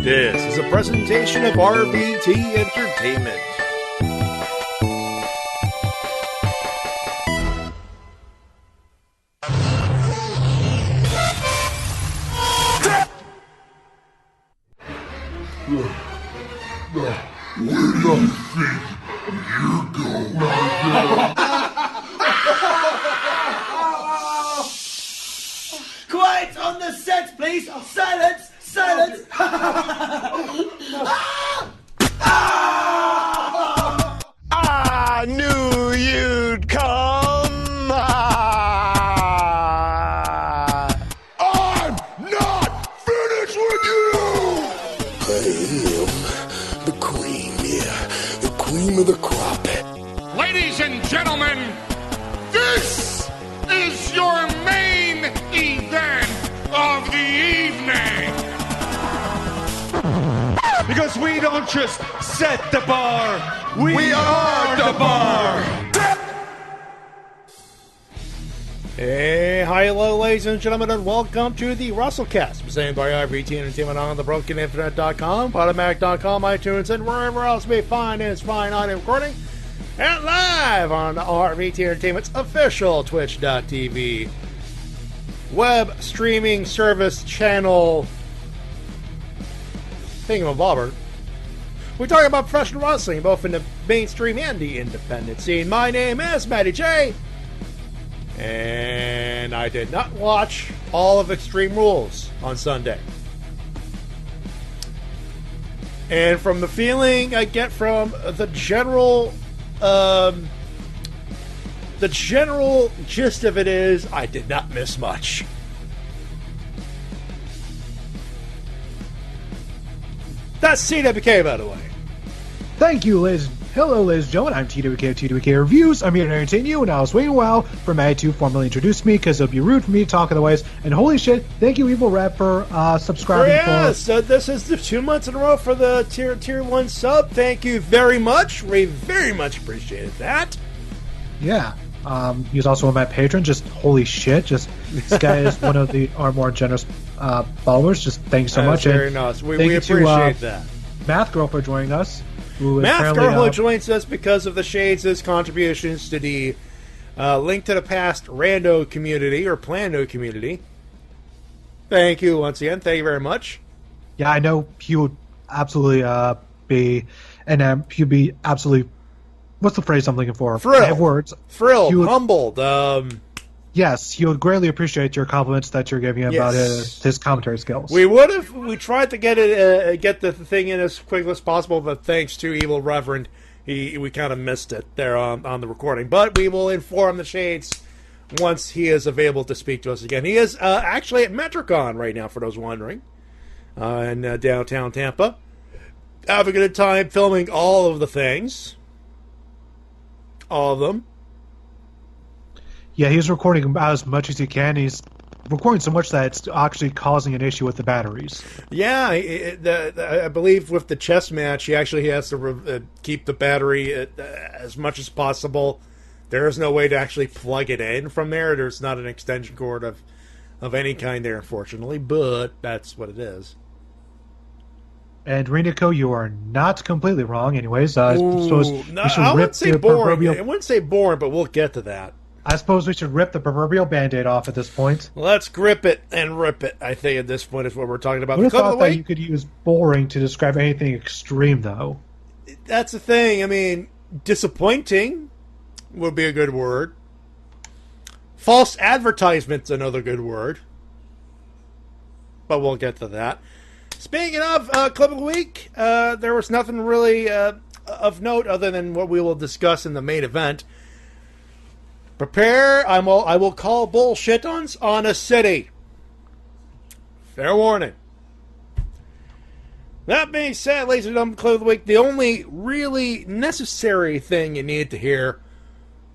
This is a presentation of RVT Entertainment. Where do you think you're going? Quiet on the set, please! Silence! Silence! I knew you'd come. I'm not finished with you! I am the queen here, the cream of the crop. Ladies and gentlemen, this is your main event of the evening. Because we don't just set the bar, we are the bar. Hey, hi, hello, ladies and gentlemen, and welcome to the Wrestle-Cast, presented by RVT Entertainment on thebrokeninternet.com, Podomatic.com, iTunes, and wherever else we find its fine audio recording, and live on RVT Entertainment's official Twitch.tv web streaming service channel thingamabobber. We're talking about professional wrestling, both in the mainstream and the independent scene. My name is Matty J, and I did not watch all of Extreme Rules on Sunday. And from the feeling I get from the general gist of it is, I did not miss much. That's CWK, by the way. Thank you, Liz. Hello, ladies and gentlemen. I'm TWK of TWK Reviews. I'm here to entertain you, and I was waiting a while for Matty to formally introduce me, because it'll be rude for me to talk otherwise. And holy shit, thank you, Evil Rap, for subscribing. So this is the 2 months in a row for the tier 1 sub. Thank you very much. We very much appreciated that. Yeah. He's also one of my patrons. Just holy shit. Just this guy is one of our more generous followers. Just thanks so much. Very nice. We appreciate that. Math Girl for joining us. Math Girl who joins us because of the Shades' contributions to the Link to the Past Rando community, or Plando community. Thank you once again. Thank you very much. Yeah, I know he would absolutely he'd be absolutely, what's the phrase I'm looking for? Thrilled. I have words. Thrilled. Humbled. Yes, he would greatly appreciate your compliments that you're giving him about his commentary skills. We tried to get the thing in as quickly as possible, but thanks to Evil Reverend, we kind of missed it there on the recording. But we will inform the Shades once he is available to speak to us again. He is actually at Metricon right now, for those wondering, in downtown Tampa. Having a good time filming all of the things. All of them. Yeah, he's recording about as much as he can. He's recording so much that it's actually causing an issue with the batteries. Yeah, I believe with the chess match, he actually has to keep the battery as much as possible. There is no way to actually plug it in from there. There's not an extension cord of any kind there, unfortunately, but that's what it is. And Renico, you are not completely wrong. Anyways, I wouldn't say boring. I wouldn't say boring, but we'll get to that. I suppose we should rip the proverbial Band-Aid off at this point. Let's grip it and rip it, I think, at this point is what we're talking about. I would have thought that you could use boring to describe anything extreme, though. That's the thing. I mean, disappointing would be a good word. False advertisement's another good word. But we'll get to that. Speaking of Clip of the Week, there was nothing really of note other than what we will discuss in the main event. Prepare, I will call bullshit on a city. Fair warning. That being said, ladies and gentlemen, Clip of the Week, the only really necessary thing you needed to hear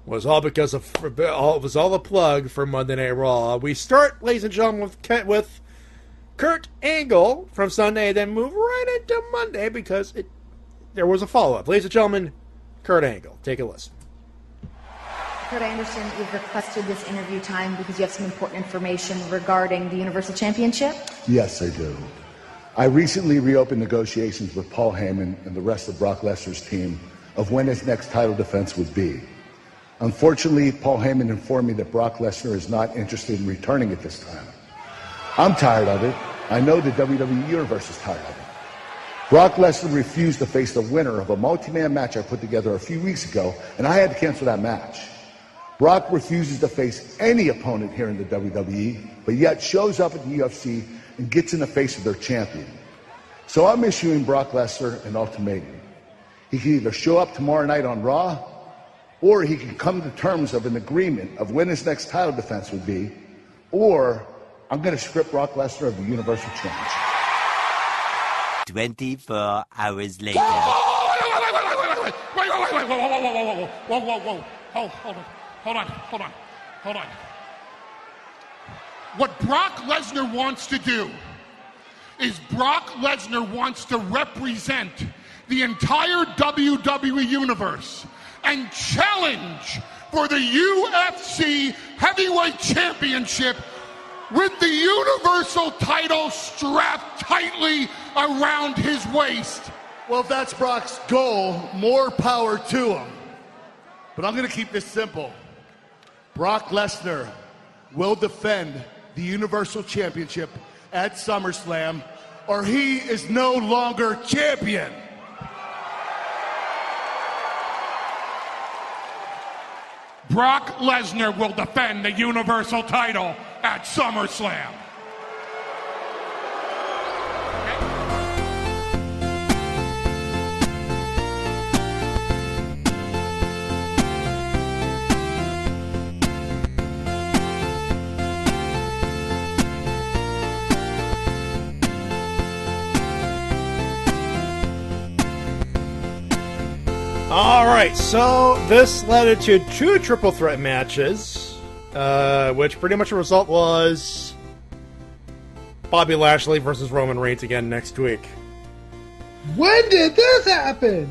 was all the plug for Monday Night Raw. We start, ladies and gentlemen, with Kurt Angle from Sunday, then move right into Monday because there was a follow-up. Ladies and gentlemen, Kurt Angle. Take a listen. Kurt, I understand that you've requested this interview time because you have some important information regarding the Universal Championship. Yes, I do. I recently reopened negotiations with Paul Heyman and the rest of Brock Lesnar's team of when his next title defense would be. Unfortunately, Paul Heyman informed me that Brock Lesnar is not interested in returning at this time. I'm tired of it. I know the WWE Universe is tired of it. Brock Lesnar refused to face the winner of a multi-man match I put together a few weeks ago, and I had to cancel that match. Brock refuses to face any opponent here in the WWE, but yet shows up at the UFC and gets in the face of their champion. So I'm issuing Brock Lesnar an ultimatum. He can either show up tomorrow night on Raw, or he can come to terms of an agreement of when his next title defense would be, or I'm going to strip Brock Lesnar of the Universal Championship. 24 hours later. Hold on. What Brock Lesnar wants to do is Brock Lesnar wants to represent the entire WWE Universe and challenge for the UFC Heavyweight Championship with the Universal title strapped tightly around his waist. Well, if that's Brock's goal, more power to him. But I'm going to keep this simple. Brock Lesnar will defend the Universal Championship at SummerSlam, or he is no longer champion. Brock Lesnar will defend the Universal title at SummerSlam. All right, so this led into 2 triple threat matches, which pretty much the result was Bobby Lashley versus Roman Reigns again next week. When did this happen?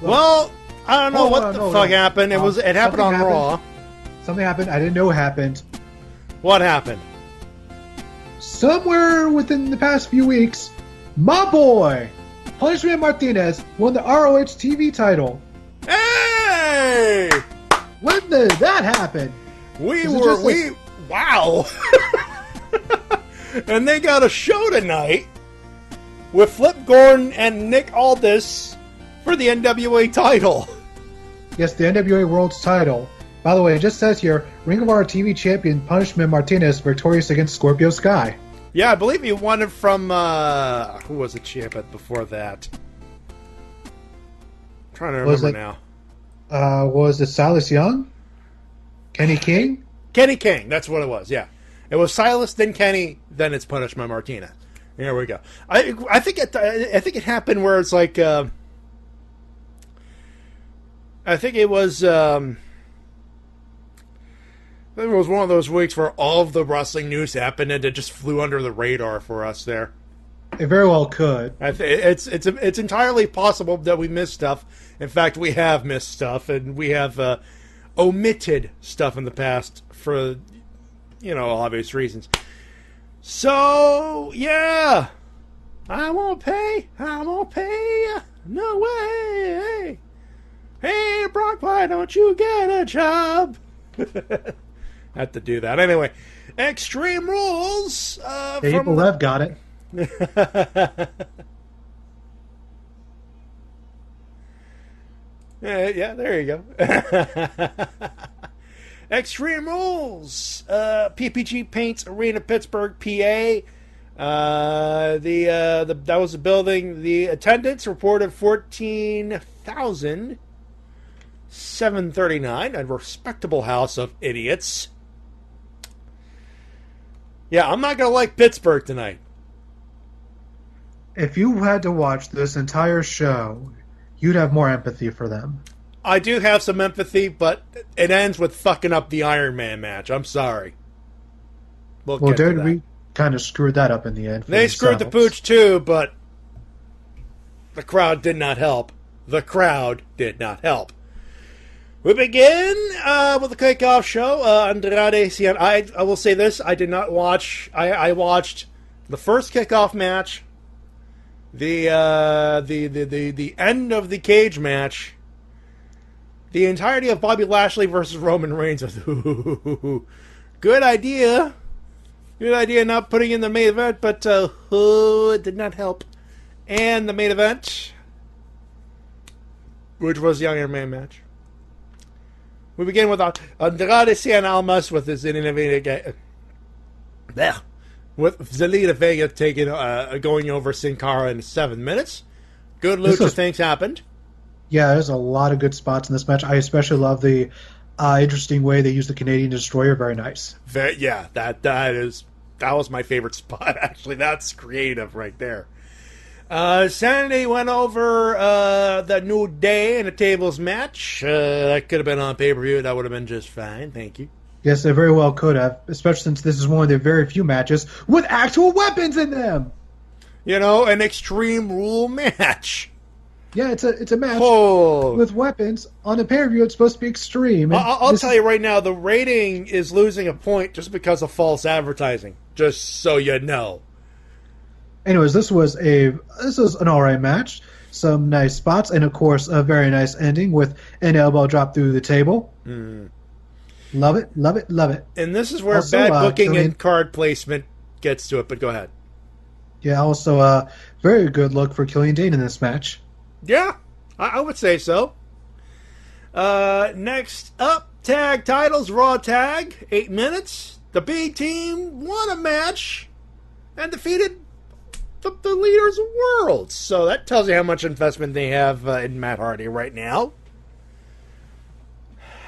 Well, I don't know what the fuck happened. It happened on Raw. Something happened. I didn't know what happened. What happened? Somewhere within the past few weeks, my boy, Punishment Martinez, won the ROH TV title. Hey! When did that happen? Wow! And they got a show tonight with Flip Gordon and Nick Aldis for the NWA title. Yes, the NWA World's title. By the way, it just says here, Ring of Honor TV champion Punishment Martinez victorious against Scorpio Sky. Yeah, I believe he won it from, who was the champion before that? I'm trying to remember now. Was it Silas Young? Kenny King? Kenny King, that's what it was, yeah. It was Silas, then Kenny, then it's Punishment Martinez. There we go. I think it happened where it's like, I think it was one of those weeks where all of the wrestling news happened and it just flew under the radar for us there. It very well could. It's entirely possible that we missed stuff. In fact, we have missed stuff, and we have omitted stuff in the past for, obvious reasons. So, yeah. I won't pay. No way. Hey, Brock, why don't you get a job? Had to do that. Anyway, Extreme Rules. Abel Rev got it. Yeah, there you go. Extreme Rules. PPG Paints Arena, Pittsburgh, PA. That was the building. The attendance reported 14,739. A respectable house of idiots. Yeah, I'm not going to like Pittsburgh tonight. If you had to watch this entire show, you'd have more empathy for them. I do have some empathy, but it ends with fucking up the Iron Man match. I'm sorry. Well, WWE kind of screwed that up in the end. They screwed the pooch too, but the crowd did not help. We begin with the kickoff show. Andrade Cien. I will say this: I did not watch. I watched the first kickoff match, the end of the cage match, the entirety of Bobby Lashley versus Roman Reigns. Good idea. Good idea not putting in the main event, but it did not help. And the main event, which was the Iron Man match. We begin with Andrade Cien Almas with his Zelina Vega taking going over Sin Cara in 7 minutes. Good lucha things happened. Yeah, there's a lot of good spots in this match. I especially love the interesting way they use the Canadian Destroyer. Very nice. That was my favorite spot. Actually, that's creative right there. Sanity went over the New Day in a tables match. That could have been on pay-per-view. That would have been just fine. Thank you. Yes, they very well could have, especially since this is one of the very few matches with actual weapons in them. You know, an Extreme Rule match. Yeah, it's a match with weapons. On a pay-per-view, it's supposed to be extreme. I'll tell you right now, the rating is losing a point just because of false advertising. Just so you know. Anyways, this was an alright match. Some nice spots, and of course, a very nice ending with an elbow drop through the table. Love it, love it, love it. And this is where also, bad booking and card placement gets to it, but go ahead. Yeah, also very good look for Killian Dane in this match. Yeah, I would say so. Next up, tag titles, Raw tag, 8 minutes. The B team won a match and defeated the leaders of worlds. So that tells you how much investment they have in Matt Hardy right now.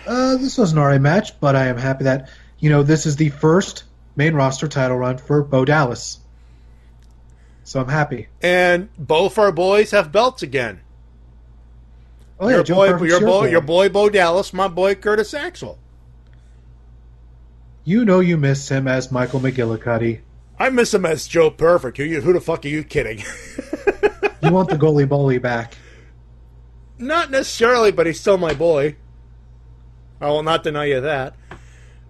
This was an alright match, but I am happy that, this is the first main roster title run for Bo Dallas. So I'm happy. And both our boys have belts again. Oh yeah, your boy Bo Dallas, my boy Curtis Axel. You miss him as Michael McGillicuddy. I miss him as Joe Perfect. Who the fuck are you kidding? You want the goalie bully back? Not necessarily, but he's still my boy. I will not deny you that.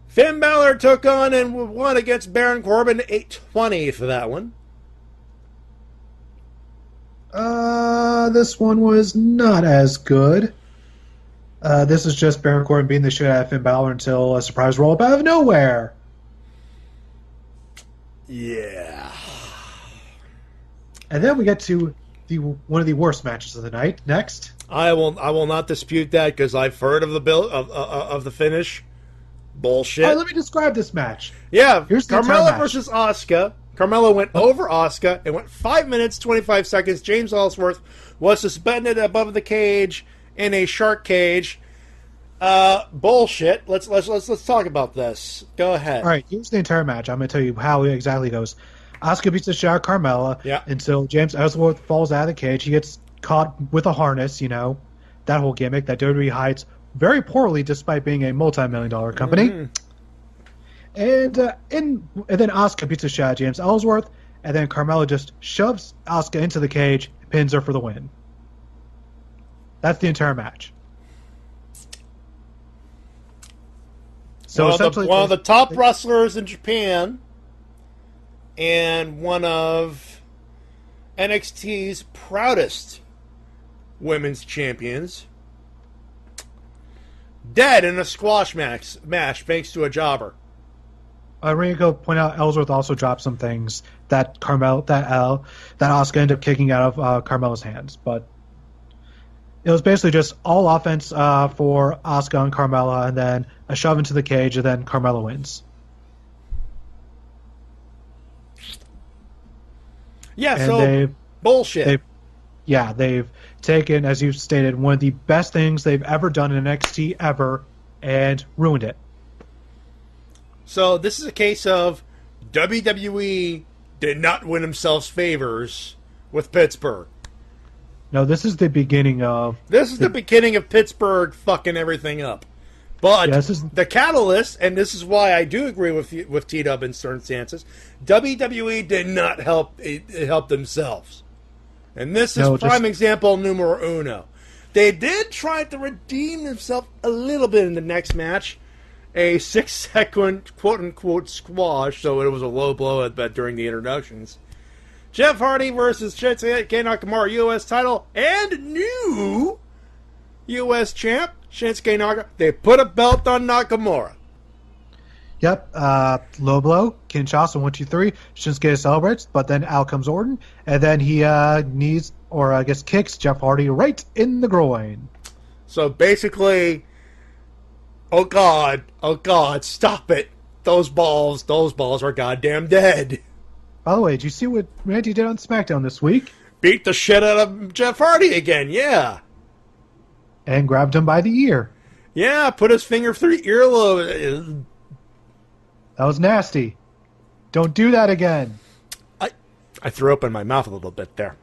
Finn Balor took on and won against Baron Corbin, 820 for that one. This one was not as good. This is just Baron Corbin beating the shit out of Finn Balor until a surprise roll-up out of nowhere. Yeah. And then we get to one of the worst matches of the night. Next, I will not dispute that because I've heard of the of the finish. Bullshit. All right, let me describe this match. Yeah, here's Carmella versus Asuka. Carmella went over Asuka. It went 5 minutes 25 seconds. James Ellsworth was suspended above the cage in a shark cage. Bullshit. Let's talk about this. Go ahead. All right, here's the entire match. I'm going to tell you how it exactly goes. Asuka beats the shit out of Carmella until James Ellsworth falls out of the cage. He gets caught with a harness, that whole gimmick that WWE hides very poorly despite being a multi-million-dollar company. And then Asuka beats the shit out of James Ellsworth, and then Carmella just shoves Asuka into the cage, pins her for the win. That's the entire match. So one of the top wrestlers in Japan, and one of NXT's proudest women's champions, dead in a squash match thanks to a jobber. Ringo point out Ellsworth also dropped some things that Asuka ended up kicking out of Carmella's hands, but it was basically just all offense for Asuka and Carmella, and then a shove into the cage, and then Carmella wins. Yeah, and so bullshit. They've taken, as you stated, one of the best things they've ever done in NXT ever, and ruined it. So this is a case of WWE did not win themselves favors with Pittsburgh. No, this is the beginning of... This is the beginning of Pittsburgh fucking everything up. But the catalyst, and this is why I do agree with T-Dub in certain stances, WWE did not help themselves. And this is prime example numero uno. They did try to redeem themselves a little bit in the next match. A 6-second quote-unquote squash, so it was a low blow at bet during the introductions. Jeff Hardy versus Shinsuke Nakamura U.S. title and new U.S. champ Shinsuke Nakamura. They put a belt on Nakamura. Yep, low blow, Kinshasa 1, 2, 3. Shinsuke celebrates, but then out comes Orton, and then he kicks Jeff Hardy right in the groin. So basically, oh God, stop it. Those balls are goddamn dead. By the way, did you see what Randy did on SmackDown this week? Beat the shit out of Jeff Hardy again, yeah. And grabbed him by the ear. Yeah, put his finger through the earlobe. That was nasty. Don't do that again. I threw up in my mouth a little bit there.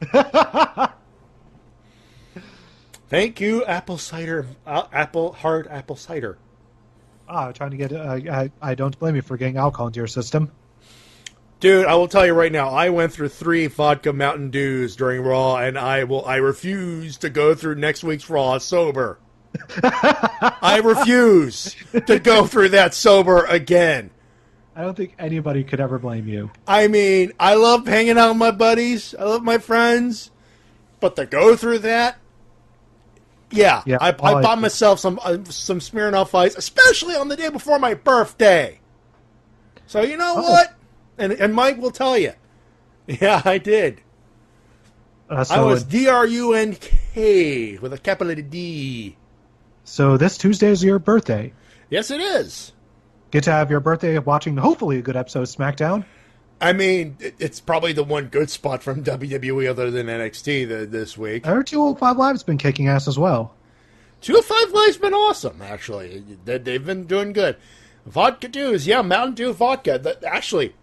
Thank you, apple cider. Hard apple cider. Trying to get... I don't blame you for getting alcohol into your system. Dude, I will tell you right now, I went through 3 vodka Mountain Dews during Raw, and I refuse to go through next week's Raw sober. I refuse to go through that sober again. I don't think anybody could ever blame you. I mean, I love hanging out with my buddies. I love my friends. But to go through that, yeah I bought myself some Smirnoff Ice, especially on the day before my birthday. So you know what? And Mike will tell you. Yeah, I did. I was DRUNK with a capital D. So this Tuesday is your birthday. Yes, it is. Get to have your birthday watching, hopefully, a good episode of SmackDown. I mean, it's probably the one good spot from WWE other than NXT this week. Our 205 Live's been kicking ass as well. 205 Live's been awesome, actually. They've been doing good. Vodka Dews, yeah, Mountain Dew vodka. Actually,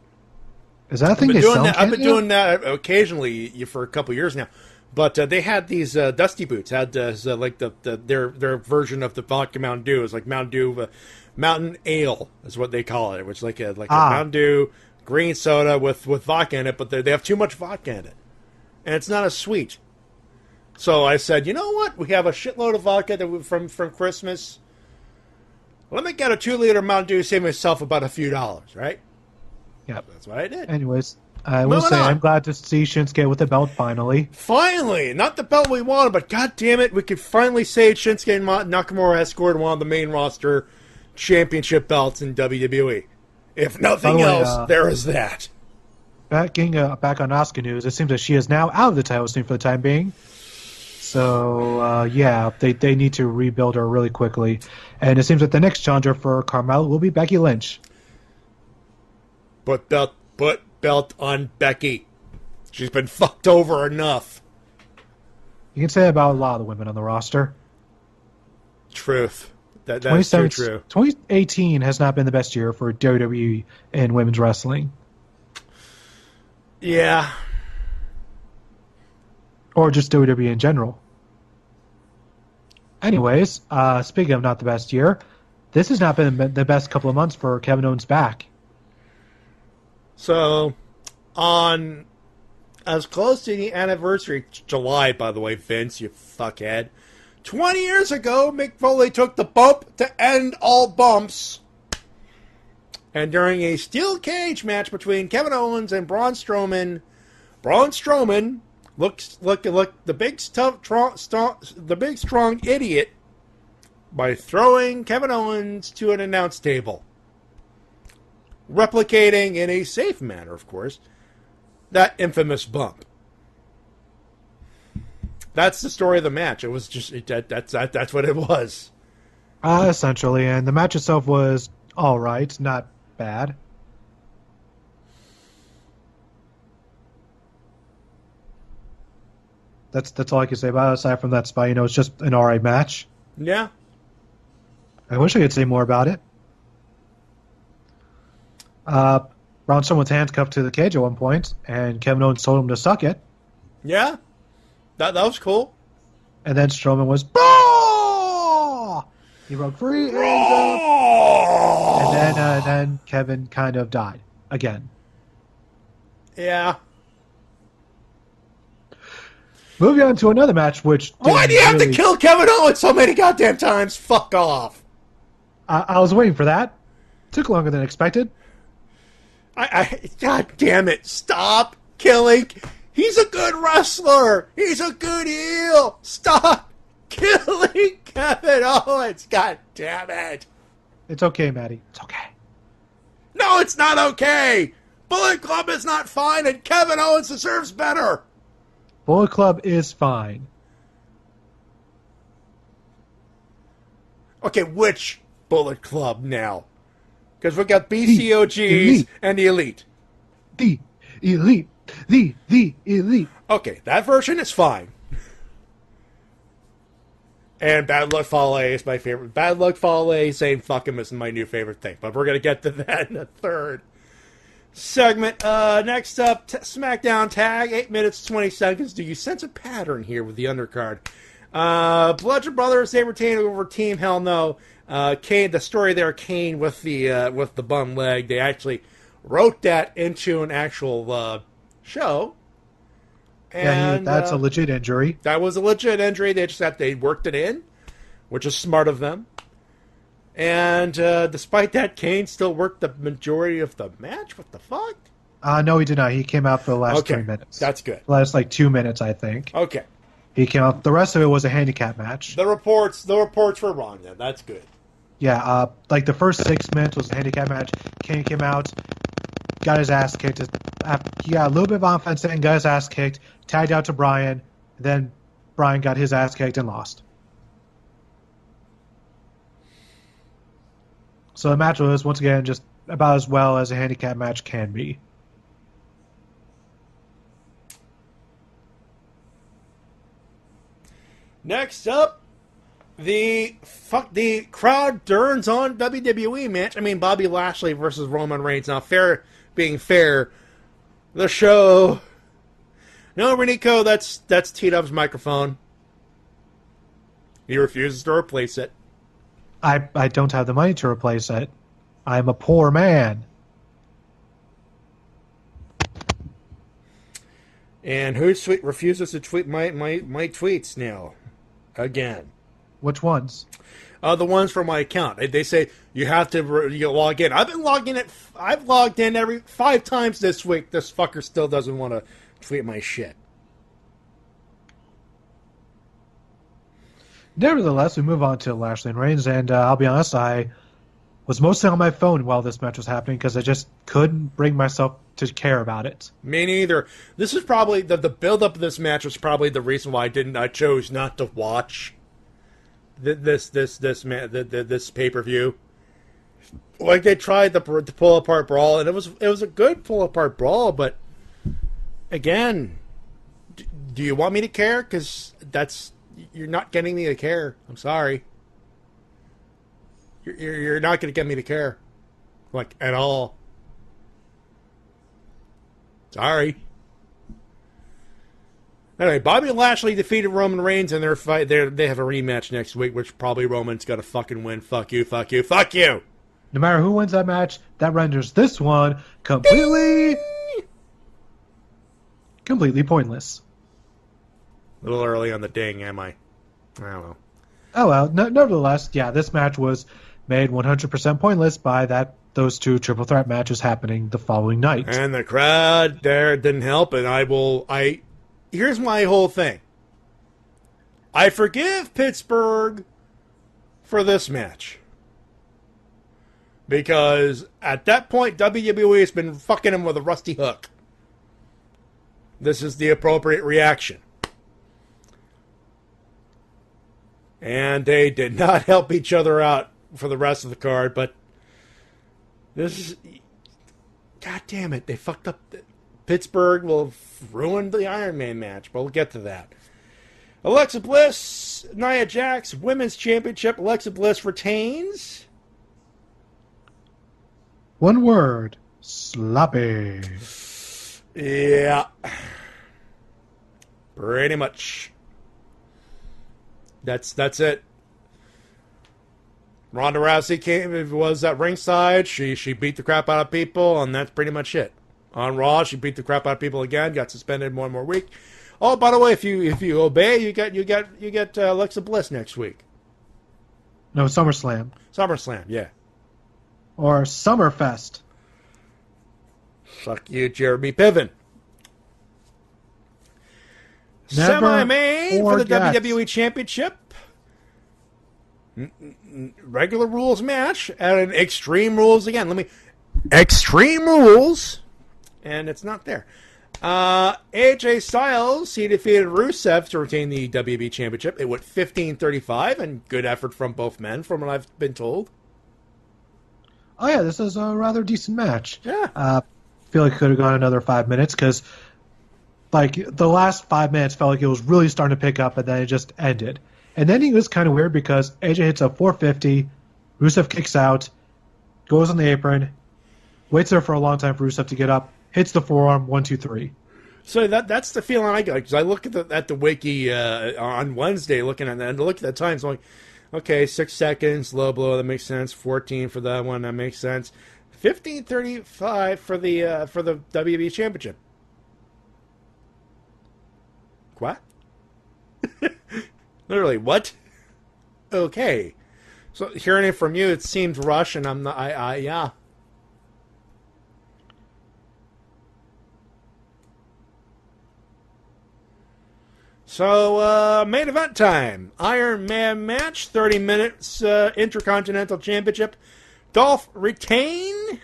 is that a thing I've been doing that occasionally for a couple years now. But they had these Dusty Boots, had like their version of the vodka Mountain Dew. It was like Mountain Dew, Mountain Ale is what they call it, which is like a Mountain Dew green soda with vodka in it, but they have too much vodka in it. And it's not as sweet. So I said, you know what? We have a shitload of vodka from Christmas. Let me get a 2-liter Mountain Dew, save myself about a few dollars, right? Yep. That's what I did. Anyways, I will say I'm glad to see Shinsuke with the belt finally. Finally! Not the belt we wanted, but god damn it, we could finally say Shinsuke Nakamura has scored one of the main roster championship belts in WWE. If nothing else, there is that. Back on Asuka news, it seems that she is now out of the title scene for the time being. So, they need to rebuild her really quickly. And it seems that the next challenger for Carmella will be Becky Lynch. Put belt on Becky. She's been fucked over enough. You can say that about a lot of the women on the roster. Truth. That's too true. 2018 has not been the best year for WWE and women's wrestling. Yeah. Or just WWE in general. Anyways, speaking of not the best year, this has not been the best couple of months for Kevin Owens' back. So, on as close to the anniversary, July, by the way, Vince, you fuckhead, 20 years ago, Mick Foley took the bump to end all bumps. And during a steel cage match between Kevin Owens and Braun Strowman looked the big strong idiot by throwing Kevin Owens to an announce table. Replicating in a safe manner, of course, that infamous bump. That's the story of the match. It was just that's what it was. Essentially, and the match itself was all right, not bad. That's all I can say about it. Aside from that spot, it's just an all right match. Yeah. I wish I could say more about it. Braun Strowman's handcuffed to the cage at one point, and Kevin Owens told him to suck it. Yeah. That was cool. And then Strowman was, Braw! He broke free, and then Kevin kind of died again. Yeah. Moving on to another match, which... Why do you have to kill Kevin Owens so many goddamn times? Fuck off. I was waiting for that. Took longer than expected. God damn it. Stop killing. He's a good wrestler. He's a good heel. Stop killing Kevin Owens. God damn it. It's okay, Matty. It's okay. No, it's not okay. Bullet Club is not fine, and Kevin Owens deserves better. Bullet Club is fine. Okay, which Bullet Club now? Because we got BCOGs and the Elite. The Elite. The Elite. Okay, that version is fine. And Bad Luck Fale is my favorite. Bad Luck Fale, saying fuck him is my new favorite thing. But we're going to get to that in the third segment. Next up, SmackDown Tag, 8 minutes, 20 seconds. Do you sense a pattern here with the undercard? Bludgeon Brothers, they retain over Team Hell No. Kane, the story there, Kane with the bum leg. They actually wrote that into an actual show. And that's a legit injury. That was a legit injury. They worked it in, which is smart of them. And despite that, Kane still worked the majority of the match. What the fuck? No, he did not. He came out for the last 3 minutes. That's good. The last 2 minutes, I think. Okay. He came out. The rest of it was a handicap match. The reports were wrong then. That's good. Yeah, the first 6 minutes was a handicap match. Kane came out, got his ass kicked. He got a little bit of offense and got his ass kicked, tagged out to Bryan, then Bryan got his ass kicked and lost. So the match was, once again, just about as well as a handicap match can be. Next up, the crowd turns on WWE match. I mean, Bobby Lashley versus Roman Reigns. Now, being fair, the show. No, Renico, that's T-Dub's microphone. He refuses to replace it. I don't have the money to replace it. I'm a poor man. And who refuses to tweet my tweets now? Again. Which ones? The ones from my account. They say you have to log in. I've logged in every 5 times this week. This fucker still doesn't want to tweet my shit. Nevertheless, we move on to Lashley and Reigns, and I'll be honest, I was mostly on my phone while this match was happening because I just couldn't bring myself to care about it. Me neither. This is probably the build-up of this match was probably the reason why I chose not to watch this pay-per-view. Like, they tried to pull apart brawl, and it was a good pull apart brawl, but again, do you want me to care? Because you're not getting me to care. I'm sorry. You're not going to get me to care, like, at all. Sorry. Anyway, Bobby Lashley defeated Roman Reigns in their fight. They have a rematch next week, which probably Roman's got to fucking win. Fuck you, fuck you, fuck you. No matter who wins that match, that renders this one completely pointless. A little early on the ding, am I? I don't know. Oh well, nevertheless, yeah, this match was made 100% pointless by those 2 triple threat matches happening the following night. And the crowd there didn't help, and here's my whole thing. I forgive Pittsburgh for this match. Because at that point, WWE has been fucking him with a rusty hook. This is the appropriate reaction. And they did not help each other out for the rest of the card, but this is... God damn it, they fucked up... Pittsburgh will ruin the Iron Man match, but we'll get to that. Alexa Bliss, Nia Jax, Women's Championship. Alexa Bliss retains. One word. Sloppy. Yeah. Pretty much. That's it. Ronda Rousey was at ringside. She beat the crap out of people, and that's pretty much it. On Raw, she beat the crap out of people again, got suspended one more week. Oh, by the way, if you obey, you get Alexa Bliss next week. No, SummerSlam. SummerSlam, yeah. Or Summerfest. Fuck you, Jeremy Piven. Semi-main for the WWE Championship. Regular rules match at an Extreme Rules again. Extreme Rules, and it's not there. AJ Styles, he defeated Rusev to retain the WWE Championship. It went 15-35, and good effort from both men, from what I've been told. Oh yeah, this is a rather decent match. Yeah. Feel like it could have gone another 5 minutes because, like, the last 5 minutes felt like it was really starting to pick up, and then it just ended. And then it was kind of weird because AJ hits a 450, Rusev kicks out, goes on the apron, waits there for a long time for Rusev to get up, hits the forearm, 1, 2, 3. So that's the feeling I got, because I look at the wiki on Wednesday, looking at that, and look at the times, like, okay, 6 seconds, low blow, that makes sense. 14 for that one, that makes sense. 15:35 for the WWE Championship. What? Literally, what? Okay. So hearing it from you, it seems rushed, and I'm not. Yeah. So, main event time. Iron Man match, 30 minutes, Intercontinental Championship. Dolph retain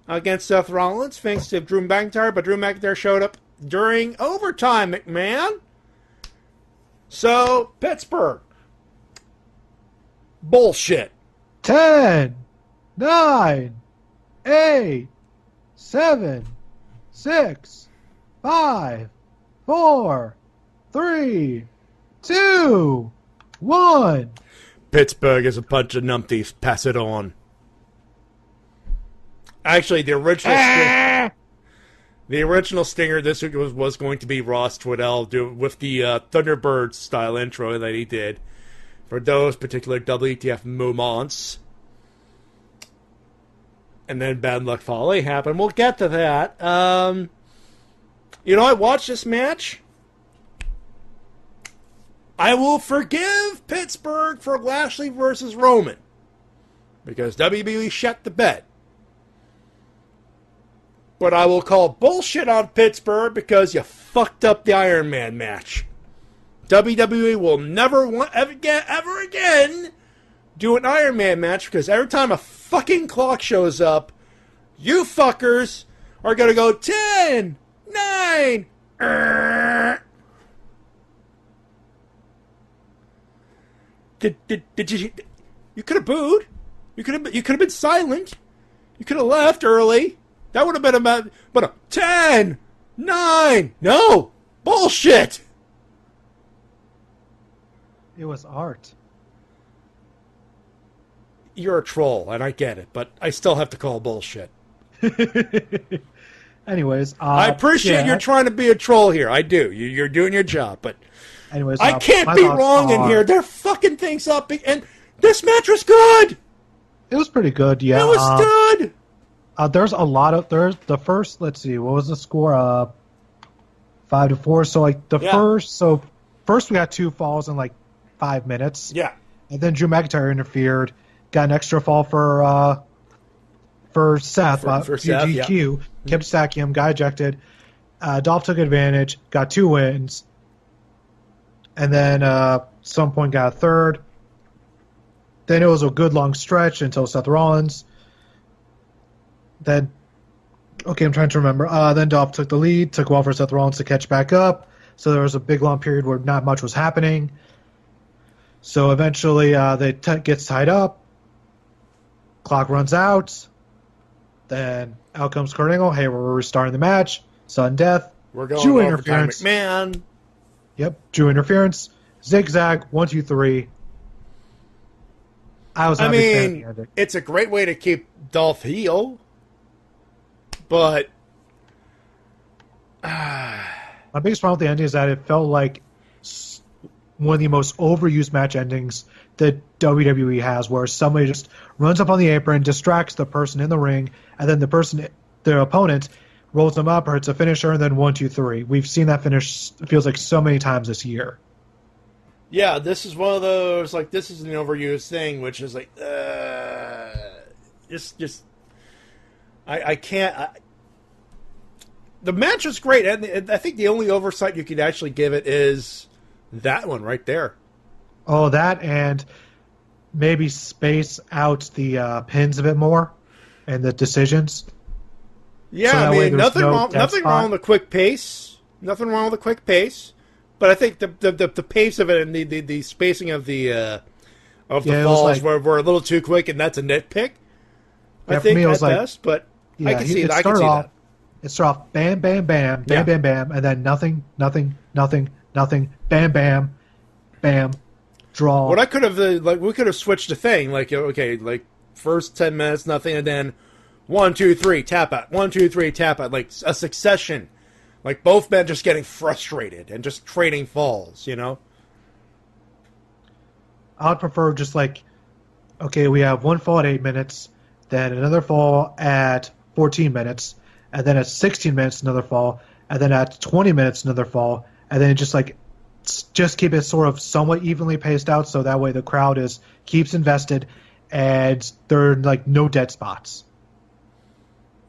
against Seth Rollins, thanks to Drew McIntyre, but Drew McIntyre showed up during overtime, McMahon. So, Pittsburgh. Bullshit. 10, 9, 8, 7, 6, 5, 4, 3, 2, 1. Pittsburgh is a bunch of numpties. Pass it on. Actually, the original stinger this week was going to be Ross Twiddell with the Thunderbird style intro that he did for those particular WTF moments. And then Bad Luck Fale happened. We'll get to that. I watched this match. I will forgive Pittsburgh for Lashley versus Roman, because WWE shut the bed. But I will call bullshit on Pittsburgh because you fucked up the Iron Man match. WWE will never ever again do an Iron Man match, because every time a fucking clock shows up, you fuckers are going to go 10, 9, Did you could have booed. You could have been silent. You could have left early. That would have been about, but a 10, 9, no, bullshit. It was art. You're a troll, and I get it, but I still have to call bullshit. Anyways, I appreciate you're trying to be a troll here. I do. You're doing your job, but anyways, I can't be wrong in here. They're fucking things up, and this match was good. It was pretty good, yeah. It was good. There's a lot of the first. Let's see, what was the score? 5-4. So like first we got 2 falls in like 5 minutes. Yeah, and then Drew McIntyre interfered, got an extra fall for Seth. For Seth, DQ, kept stacking him, got ejected. Dolph took advantage, got 2 wins, and then some point got a third. Then it was a good long stretch until Seth Rollins. Then, okay, I'm trying to remember. Then Dolph took the lead, took a while for Seth Rollins to catch back up. So there was a big long period where not much was happening. So eventually gets tied up. Clock runs out. Then out comes Kurt Angle. Hey, we're restarting the match. Sudden death. We're going Drew overtime, interference. McMahon. Yep, Drew interference. Zigzag. 1, 2, 3. I mean, it's a great way to keep Dolph heel, but my biggest problem with the ending is that it felt like one of the most overused match endings that WWE has, where somebody just runs up on the apron, distracts the person in the ring, and then the opponent rolls him up or hits a finisher, and then 1, 2, 3. We've seen that finish, it feels like, so many times this year. Yeah, this is one of those, like, this is an overused thing, which is like, I can't. The match is great, and I think the only oversight you could actually give it is that one right there. Oh, that, and maybe space out the pins a bit more and the decisions. Yeah, so I mean, nothing wrong with the quick pace. Nothing wrong with the quick pace. But I think the pace of it and the spacing of the falls were a little too quick, and that's a nitpick. I think at best, but I can see that. I can see that. It started off bam, bam, bam, bam, bam, bam, and then nothing, nothing, nothing, nothing, bam, bam, bam, draw. What I could have we could have switched the thing, like, okay, like first 10 minutes nothing, and then 1, 2, 3 tap out, 1, 2, 3 tap out, like a succession, like both men just getting frustrated and just trading falls, you know. I would prefer just like, okay, we have one fall at 8 minutes, then another fall at 14 minutes, and then at 16 minutes another fall, and then at 20 minutes another fall, and then just keep it sort of somewhat evenly paced out, so that way the crowd keeps invested, and there are like no dead spots.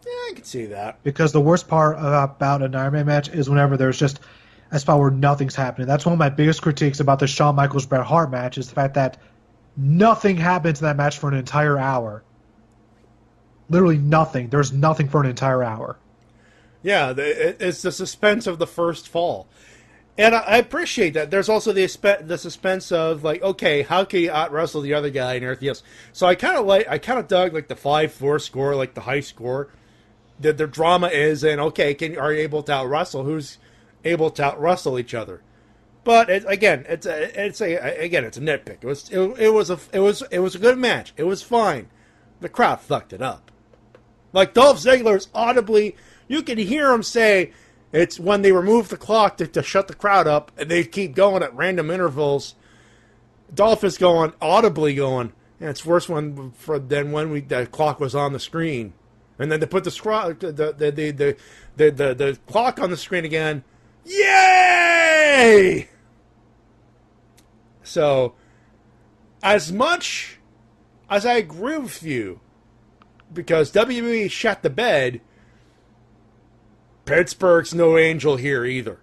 Yeah, I can see that. Because the worst part about an Iron Man match is whenever there's just a spot where nothing's happening. That's one of my biggest critiques about the Shawn Michaels Bret Hart match, is the fact that nothing happens in that match for an entire hour. Literally nothing. There's nothing for an entire hour. Yeah, it's the suspense of the first fall. And I appreciate that. There's also the suspense of, like, okay, how can you out-wrestle the other guy and everything else? So I kind of dug, like, the 5-4 score, like, the high score. The drama is, and, okay, are you able to out-wrestle? Who's able to out-wrestle each other? But, it's a nitpick. It was a good match. It was fine. The crowd fucked it up. Like, Dolph Ziggler's audibly, you can hear him say, it's when they remove the clock to shut the crowd up, and they keep going at random intervals. Dolph is audibly going, and it's worse than when the clock was on the screen. And then they put the clock on the screen again. Yay! So, as much as I agree with you, because WWE shut the bed, Pittsburgh's no angel here either.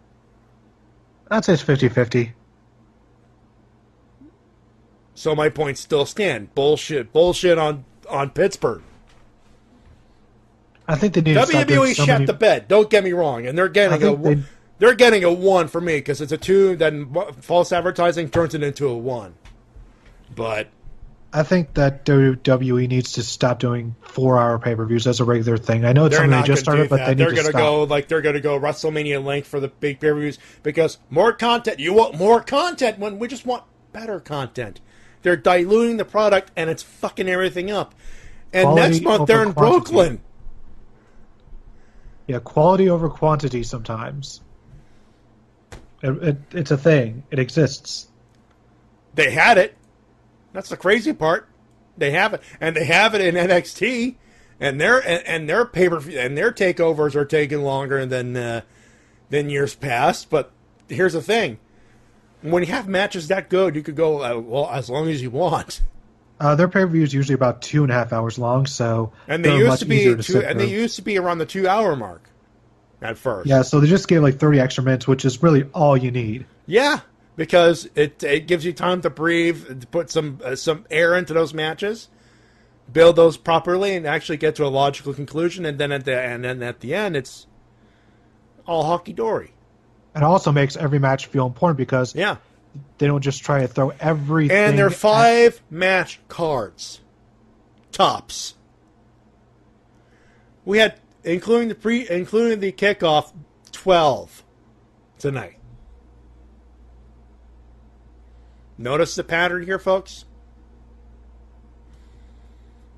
I'd say it's 50-50. So my points still stand. Bullshit on Pittsburgh. I think they need WWE shut the bed. Don't get me wrong, and they're getting they're getting a 1 for me because it's a 2. Then false advertising turns it into a 1. But I think that WWE needs to stop doing 4-hour pay-per-views as a regular thing. I know it's something they just started, but they need to stop. They're going to go WrestleMania length for the big pay-per-views because more content. You want more content when we just want better content. They're diluting the product and it's fucking everything up. And Quality next month they're in Brooklyn. Yeah, quality over quantity sometimes. It's a thing. It exists. They had it. That's the crazy part. They have it, and they have it in NXT, and their pay-per-view and their takeovers are taking longer than years past. But here's the thing: when you have matches that good, you could go as long as you want. Their pay-per-view is usually about 2.5 hours long, so they used to be around the 2-hour mark at first. Yeah, so they just gave like 30 extra minutes, which is really all you need. Yeah. Because it gives you time to breathe, to put some air into those matches, build those properly, and actually get to a logical conclusion. And then at the end, it's all honky dory. It also makes every match feel important because they don't just try to throw everything. And they're 5-match cards, tops. We had, including the kickoff, 12 tonight. Notice the pattern here, folks?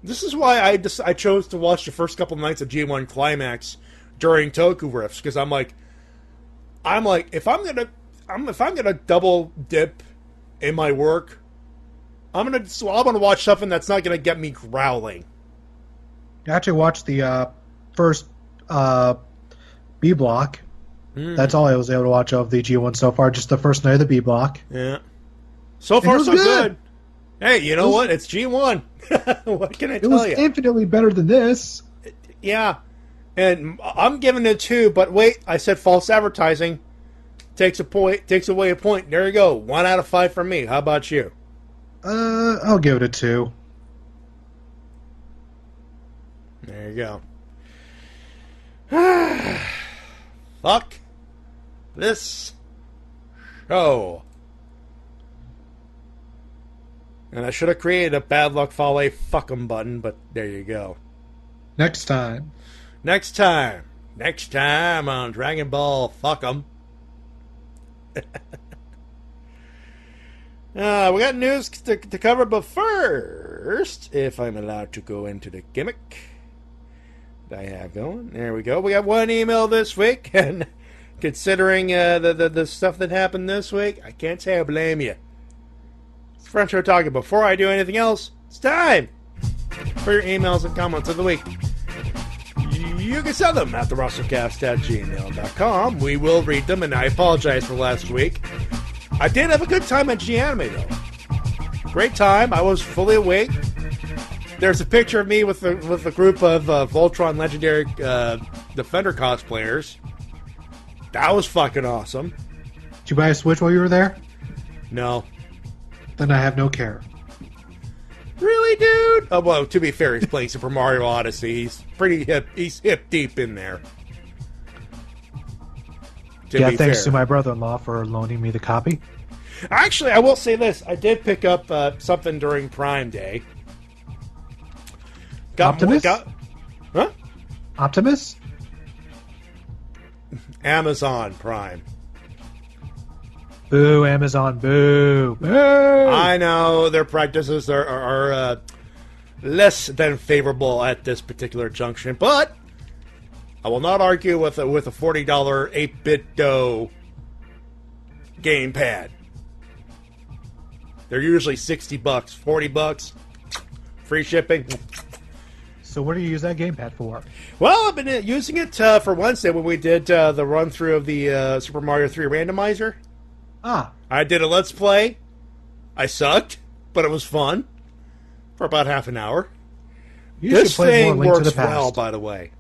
This is why I chose to watch the first couple nights of G1 Climax during Toku riffs, because I'm like, if I'm gonna double dip in my work, I'm gonna watch something that's not gonna get me growling. I actually watched the first B block. That's all I was able to watch of the G1 so far. Just the first night of the B block. Yeah. So far, so good. Hey, you know what? It's G1. What can I tell you? It was infinitely better than this. Yeah. And I'm giving it 2, but wait, I said false advertising. Takes away a point. There you go. 1 out of 5 from me. How about you? I'll give it a 2. There you go. Fuck this show. And I should have created a bad luck follow fuck 'em button, but there you go. Next time on Dragon Ball fuck 'em. We got news to cover, but first, if I'm allowed to go into the gimmick that I have going, there we go. We got one email this week, and considering the stuff that happened this week, I can't say I blame you. It's French talking. Before I do anything else, it's time for your emails and comments of the week. You can send them at the Wrestle-Cast@gmail.com. We will read them, and I apologize for last week. I did have a good time at G-Anime, though. Great time. I was fully awake. There's a picture of me with a group of Voltron Legendary Defender cosplayers. That was fucking awesome. Did you buy a Switch while you were there? No. Then I have no care. Really, dude? Oh, well, to be fair, he's playing Super Mario Odyssey. He's pretty hip. He's hip deep in there. Thanks to my brother-in-law for loaning me the copy. Actually, I will say this. I did pick up something during Prime Day. Optimus? Huh? Optimus? Amazon Prime. Boo, Amazon, boo. Boo! I know their practices are less than favorable at this particular junction, but I will not argue with a $40 8-bit dough gamepad. They're usually $60, $40, free shipping. So what do you use that gamepad for? Well, I've been using it for Wednesday when we did the run-through of the Super Mario 3 randomizer. Ah. I did a Let's Play. I sucked, but it was fun for about half an hour. This thing works well, by the way.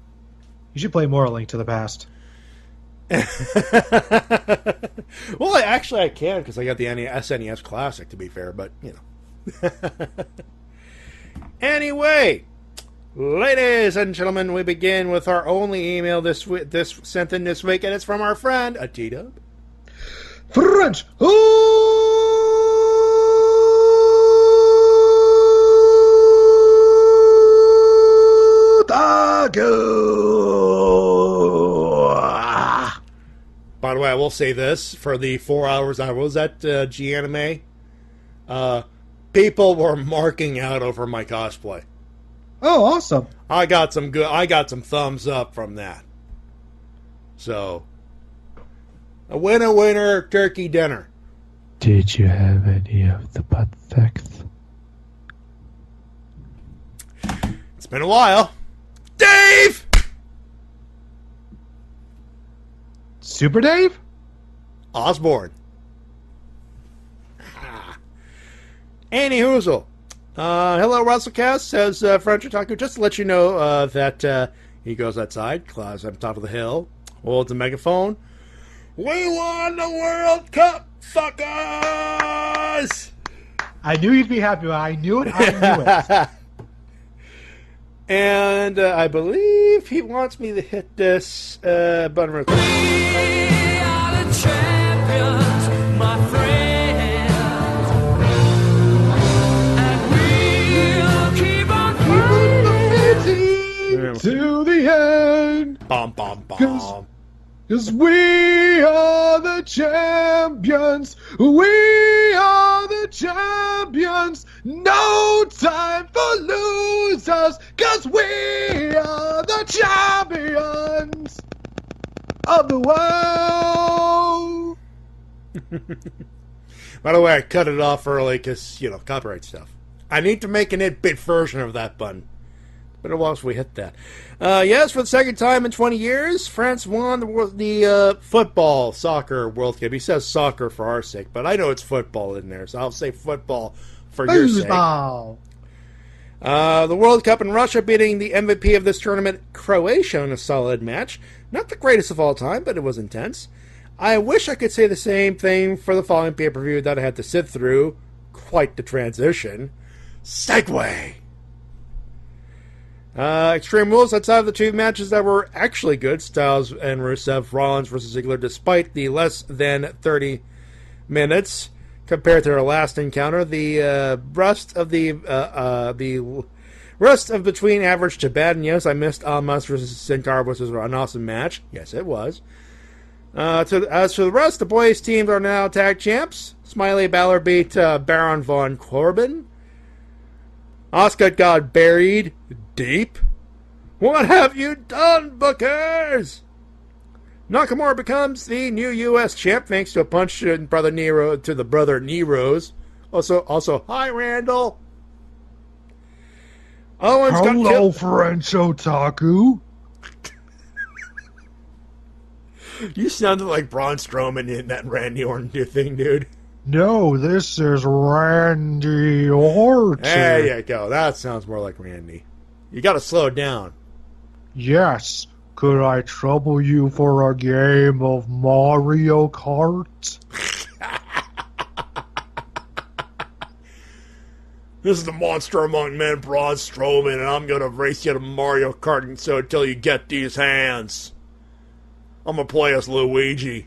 You should play more A Link to the Past. Well, I can, because I got the SNES Classic, to be fair, but, you know. Anyway, ladies and gentlemen, we begin with our only email this sent in this week, and it's from our friend, T-Dub. French! By the way, I will say this, for the 4 hours I was at G-Anime, people were marking out over my cosplay. Oh, awesome. I got some thumbs up from that. So, a winner, turkey dinner. Did you have any of the butt sex? It's been a while. Dave! Super Dave? Osborne. Annie Hoozle. Hello, Wrestle-Cast, says French Otaku. Just to let you know that he goes outside, climbs up top of the hill, holds a megaphone. We won the World Cup, fuckers! I knew you'd be happy. I knew it. And I believe he wants me to hit this button real quick. We are the champions, my friends. And we'll keep on fighting to the end. Bom, bom, bom. Because we are the champions. We are the champions. No time for losers. Because we are the champions of the world. By the way, I cut it off early because, copyright stuff. I need to make an 8-bit version of that button. Been a while since we hit that. Yes, for the second time in 20 years, France won the football, soccer World Cup. He says soccer for our sake, but I know it's football in there, so I'll say football for your sake. Football. The World Cup in Russia, beating the MVP of this tournament, Croatia, in a solid match. Not the greatest of all time, but it was intense. I wish I could say the same thing for the following pay-per-view that I had to sit through. Quite the transition. Segway! Extreme Rules, outside of the two matches that were actually good, Styles and Rusev, Rollins versus Ziggler, despite the less than 30 minutes compared to their last encounter, the rest of between average to bad. And yes, I missed Almas versus Sin Cara, which was an awesome match. Yes, it was. As for the rest, the boys' teams are now tag champs. Smiley Balor beat Baron Von Corbin. Asuka got buried deep. What have you done, Bookers? Nakamura becomes the new U.S. champ thanks to a punch to Brother Nero's. Also, hi, Randall. Owens got Hello, killed. French otaku. You sounded like Braun Strowman in that Randy Orton thing, dude. No, this is Randy Orton. There you go. That sounds more like Randy. You got to slow it down. Yes. Could I trouble you for a game of Mario Kart? This is the Monster Among Men, Braun Strowman, and I'm going to race you to Mario Kart until you get these hands. I'm going to play as Luigi.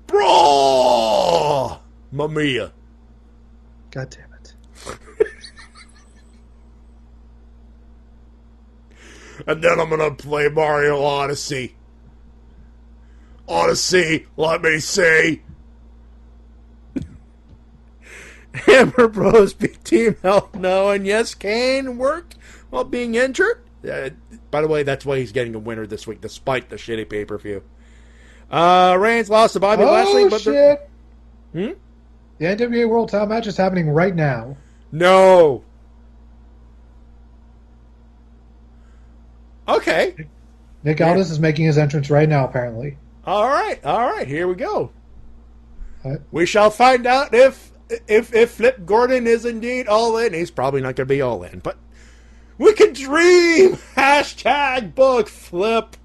Bro! Mamiya. God damn it. And then I'm going to play Mario Odyssey. Odyssey, let me see. Hammer Bros beat Team Hell No, and yes, Kane worked while being injured. By the way, that's why he's getting a winner this week, despite the shitty pay-per-view. Reigns lost to Bobby Lashley, but shit. The NWA World Title match is happening right now. No. Okay. Nick Aldis is making his entrance right now, apparently. All right. Here we go. What? We shall find out if Flip Gordon is indeed all in. He's probably not going to be all in, but we can dream. Hashtag book Flip.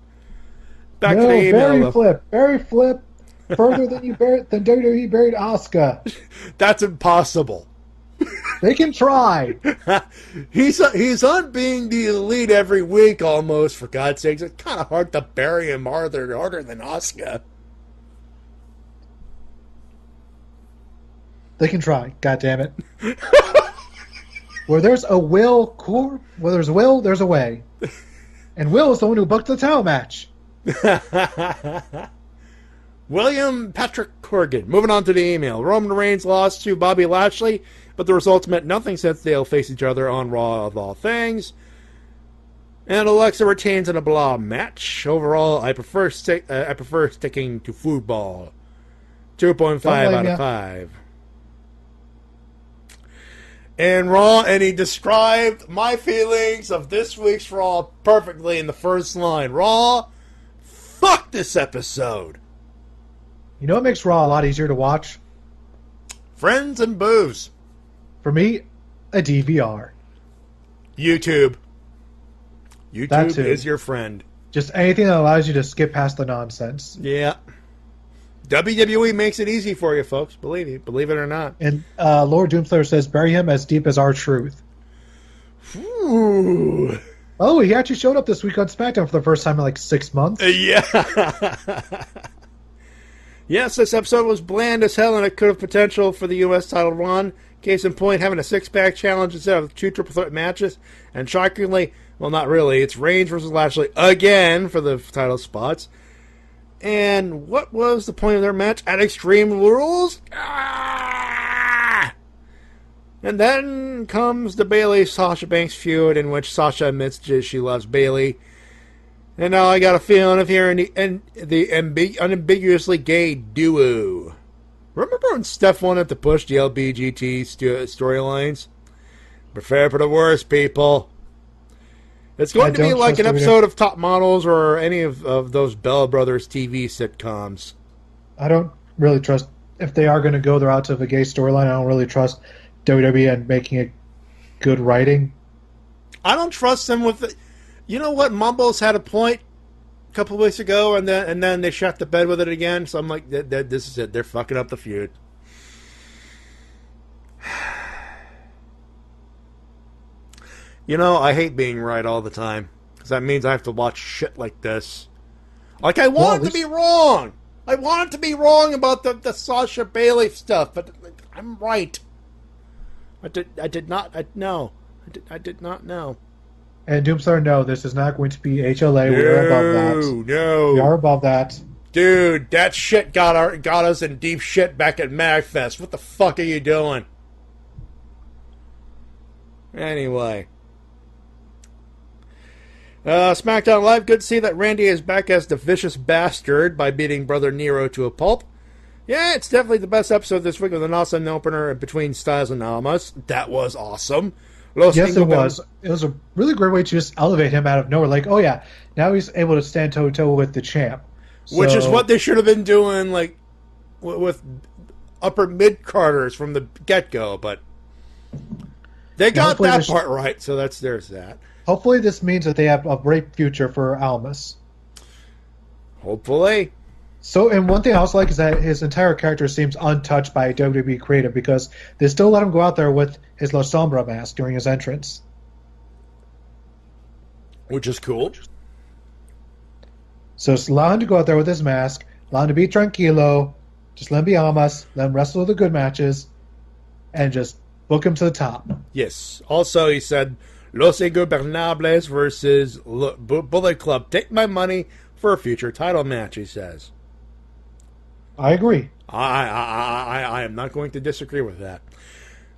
Back to the email. Barry Flip, further than WWE buried Asuka. That's impossible. They can try. He's on being the elite every week almost, for God's sakes. It's kind of hard to bury him harder than Asuka. They can try. God damn it. Where there's a will, there's a way. And Will is the one who booked the title match. William Patrick Corrigan. Moving on to the email. Roman Reigns lost to Bobby Lashley, but the results meant nothing since they'll face each other on Raw of all things. And Alexa retains in a blah match. Overall, I prefer sticking to football. 2.5 out of 5. And Raw, and he described my feelings of this week's Raw perfectly in the first line. Raw, fuck this episode. You know what makes Raw a lot easier to watch? Friends and booze. For me, a DVR. YouTube. That YouTube too. is your friend. Just anything that allows you to skip past the nonsense. Yeah. WWE makes it easy for you, folks. Believe it or not. And Lord Doomslayer says, bury him as deep as our truth. Ooh. Oh, he actually showed up this week on SmackDown for the first time in like 6 months. Yeah. Yes, this episode was bland as hell, and it could have potential for the U.S. title run. Case in point, having a six-pack challenge instead of 2 triple threat matches. And shockingly, well, not really, it's Reigns versus Lashley again for the title spots. And what was the point of their match at Extreme Rules? And then comes the Bayley-Sasha Banks feud, in which Sasha admits she loves Bayley. And now I got a feeling of hearing the unambiguously gay duo. Remember when Steph wanted to push the LBGT storylines? Prepare for the worst, people. It's going to be like an episode of Top Models or any of those Bell Brothers TV sitcoms. I don't really trust, if they are going to go the route of a gay storyline, I don't really trust WWE and making it good writing. I don't trust them with it. You know what? Mumbles had a point a couple of weeks ago, and then they shut the bed with it again. So I'm like, this is it. They're fucking up the feud. You know, I hate being right all the time, because that means I have to watch shit like this. Like, I want it to be wrong. I want it to be wrong about the Sasha Bailey stuff, but I'm right. I did not know. And Doomstar, no, this is not going to be HLA. We are above that. No. We are above that. Dude, that shit got us in deep shit back at MagFest. What the fuck are you doing? Anyway. SmackDown Live, good to see that Randy is back as the vicious bastard by beating Brother Nero to a pulp. Yeah, it's definitely the best episode this week with an awesome opener between Styles and Almas. That was awesome. Yes, it was. It was a really great way to just elevate him out of nowhere. Like, oh yeah, now he's able to stand toe-to-toe with the champ. Which is what they should have been doing, like, with upper mid-carders from the get-go, but they got that part right, so there's that. Hopefully this means that they have a great future for Almas. Hopefully. So, and one thing I also like is that his entire character seems untouched by WWE Creative, because they still let him go out there with his La Sombra mask during his entrance. Which is cool. So just allow him to go out there with his mask, allow him to be tranquilo, just let him be Almas, let him wrestle the good matches, and just book him to the top. Yes. Also, he said, Los Ingobernables versus Bullet Club. Take my money for a future title match, he says. I agree. I am not going to disagree with that.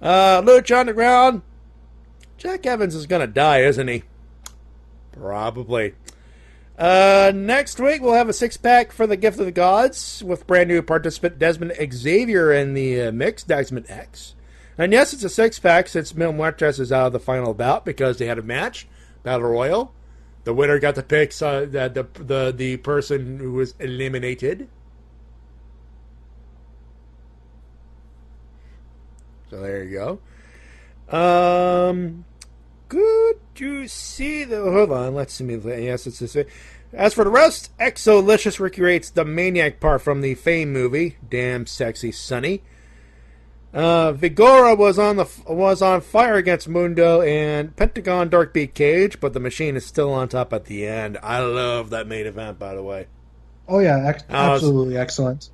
Lucha Underground. Jack Evans is going to die, isn't he? Probably. Next week, we'll have a six-pack for the Gift of the Gods with brand new participant Desmond Xavier in the mix, Desmond X. And yes, it's a six-pack since Mil Muertes is out of the final bout because they had a match, Battle Royal. The winner got to pick the person who was eliminated. So there you go. Good to see the... Hold on, let's see. Yes, it's this way. As for the rest, Exolicious recreates the Maniac part from the Fame movie. Damn sexy Sonny. Vigora was on fire against Mundo, and Pentagon Dark beat Cage, but the Machine is still on top at the end. I love that main event, by the way. Oh yeah, absolutely excellent.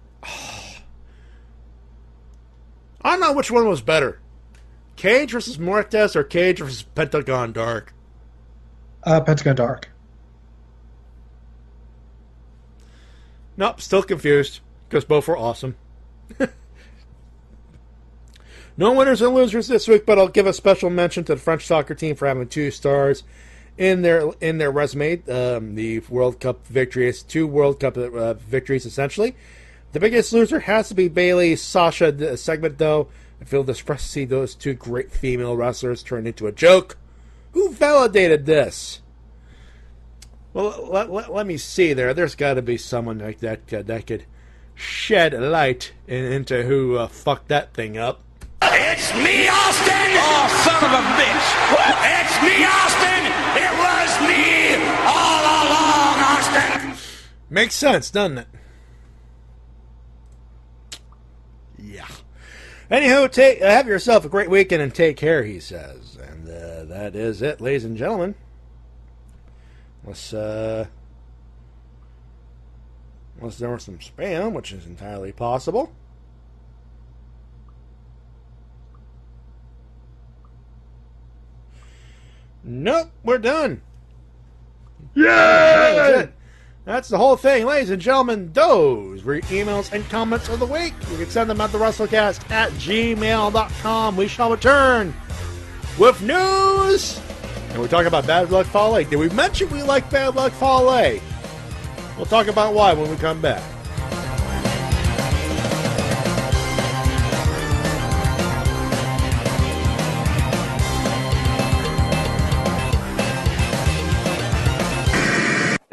I don't know which one was better. Cage versus Muertes or Cage versus Pentagon Dark? Pentagon Dark. Nope, still confused, because both were awesome. No winners and losers this week, but I'll give a special mention to the French soccer team for having 2 stars in their resume. The World Cup victories, 2 World Cup victories, essentially. The biggest loser has to be Bailey Sasha segment, though. I feel distressed to see those 2 great female wrestlers turned into a joke. Who validated this? Well, let me see there. There's got to be someone like that could shed light into who fucked that thing up. It's me, Austin! Oh, son of a bitch! What? It's me, Austin! It was me all along, Austin! Makes sense, doesn't it? Yeah. Anywho, have yourself a great weekend and take care, he says. And that is it, ladies and gentlemen. Unless there was some spam, which is entirely possible. Nope, we're done. Yeah! That's the whole thing, ladies and gentlemen. Those were your emails and comments of the week. You can send them at the Wrestle-Cast at gmail.com. We shall return with news. And we're talking about Bad Luck Fale. Did we mention we like Bad Luck Fale? We'll talk about why when we come back.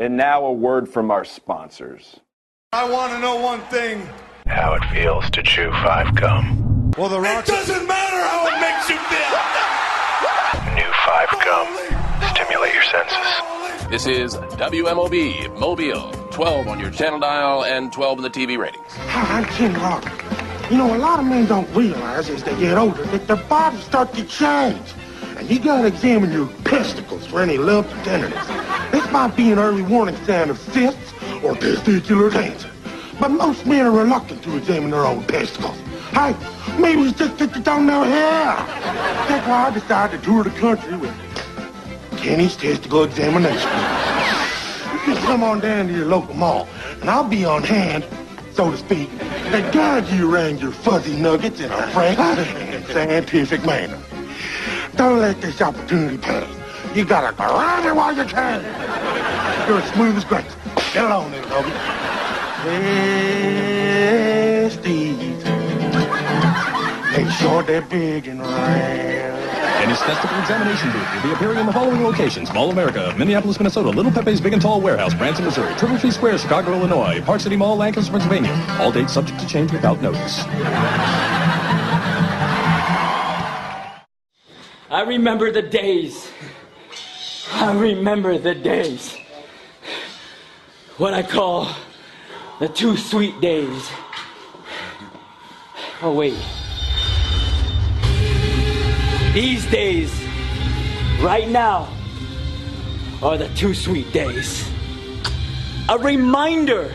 And now a word from our sponsors. I want to know one thing. How it feels to chew 5 gum. Well, the Rock. It doesn't matter how it makes you feel. New 5 gum. Stimulate your senses. This is WMOB Mobile. 12 on your channel dial and 12 in the TV ratings. Hi, I'm King Hawk. You know, a lot of men don't realize as they get older that their bodies start to change. And you gotta examine your testicles for any lumps or tenderness. This might be an early warning sign of cysts or testicular cancer. But most men are reluctant to examine their own testicles. Hey, maybe it's just that you don't know how. That's why I decided to tour the country with Kenny's Testicle Examination. You just come on down to your local mall, and I'll be on hand, so to speak, to guide you around your fuzzy nuggets in a frank and scientific manner. Don't let this opportunity pass. You gotta grab it while you can. You're as smooth as grapes. Get along, little doggy. Testes. Make sure they're big and round. Kenny's Testicle Examination Booth will be appearing in the following locations: Mall America, Minneapolis, Minnesota, Little Pepe's Big and Tall Warehouse, Branson, Missouri, Triple Tree Square, Chicago, Illinois, Park City Mall, Lancaster, Pennsylvania. All dates subject to change without notice. I remember the days. I remember the days. What I call the 2 sweet days. Oh, wait. These days, right now, are the 2 sweet days. A reminder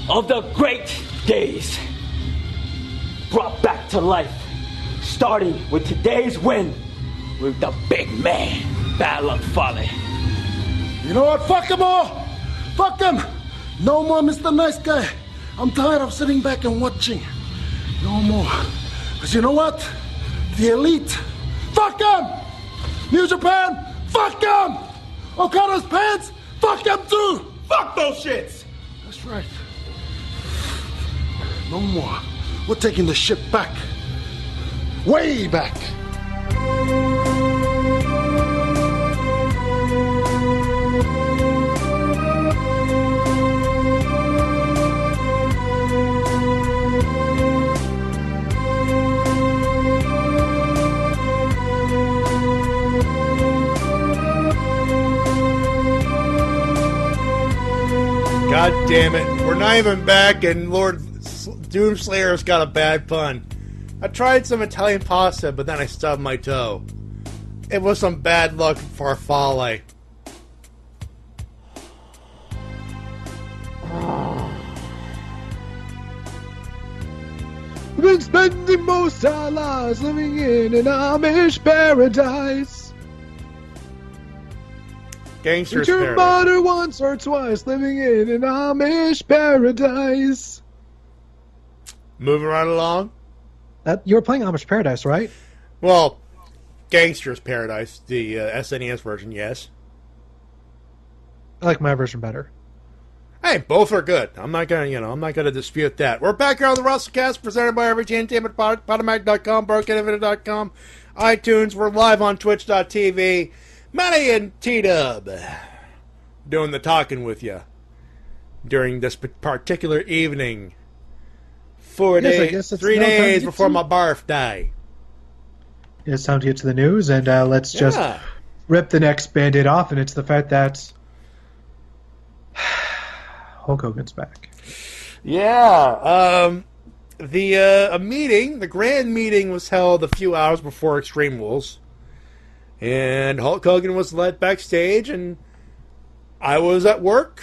of the great days brought back to life, starting with today's win with the big man, Battle of Folly. You know what? Fuck them all! Fuck them! No more Mr. Nice Guy. I'm tired of sitting back and watching. No more. Because you know what? The Elite. Fuck them! New Japan. Fuck them! Okada's pants. Fuck them too! Fuck those shits! That's right. No more. We're taking the ship back. Way back. God damn it. We're not even back, and Lord Doomslayer's got a bad pun. I tried some Italian pasta, but then I stubbed my toe. It was some bad luck for Farfalle. We've been spending most our lives living in an Amish paradise. Gangster's Paradise. Mother once or twice living in an Amish paradise. Moving right along. You were playing Amish Paradise, right? Well, Gangster's Paradise, the SNES version, yes. I like my version better. Hey, both are good. I'm not gonna dispute that. We're back here on the Wrestle-Cast, presented by RVG Entertainment, Podomac.com, BrokenInfinite.com, iTunes. We're live on Twitch.tv. Matty and T-Dub doing the talking with you during this particular evening. 3 days before my birthday. It's time to get to the news, and let's just rip the next Band-Aid off, and it's the fact that Hulk Hogan's back. Yeah. The grand meeting was held a few hours before Extreme Rules. And Hulk Hogan was led backstage, and I was at work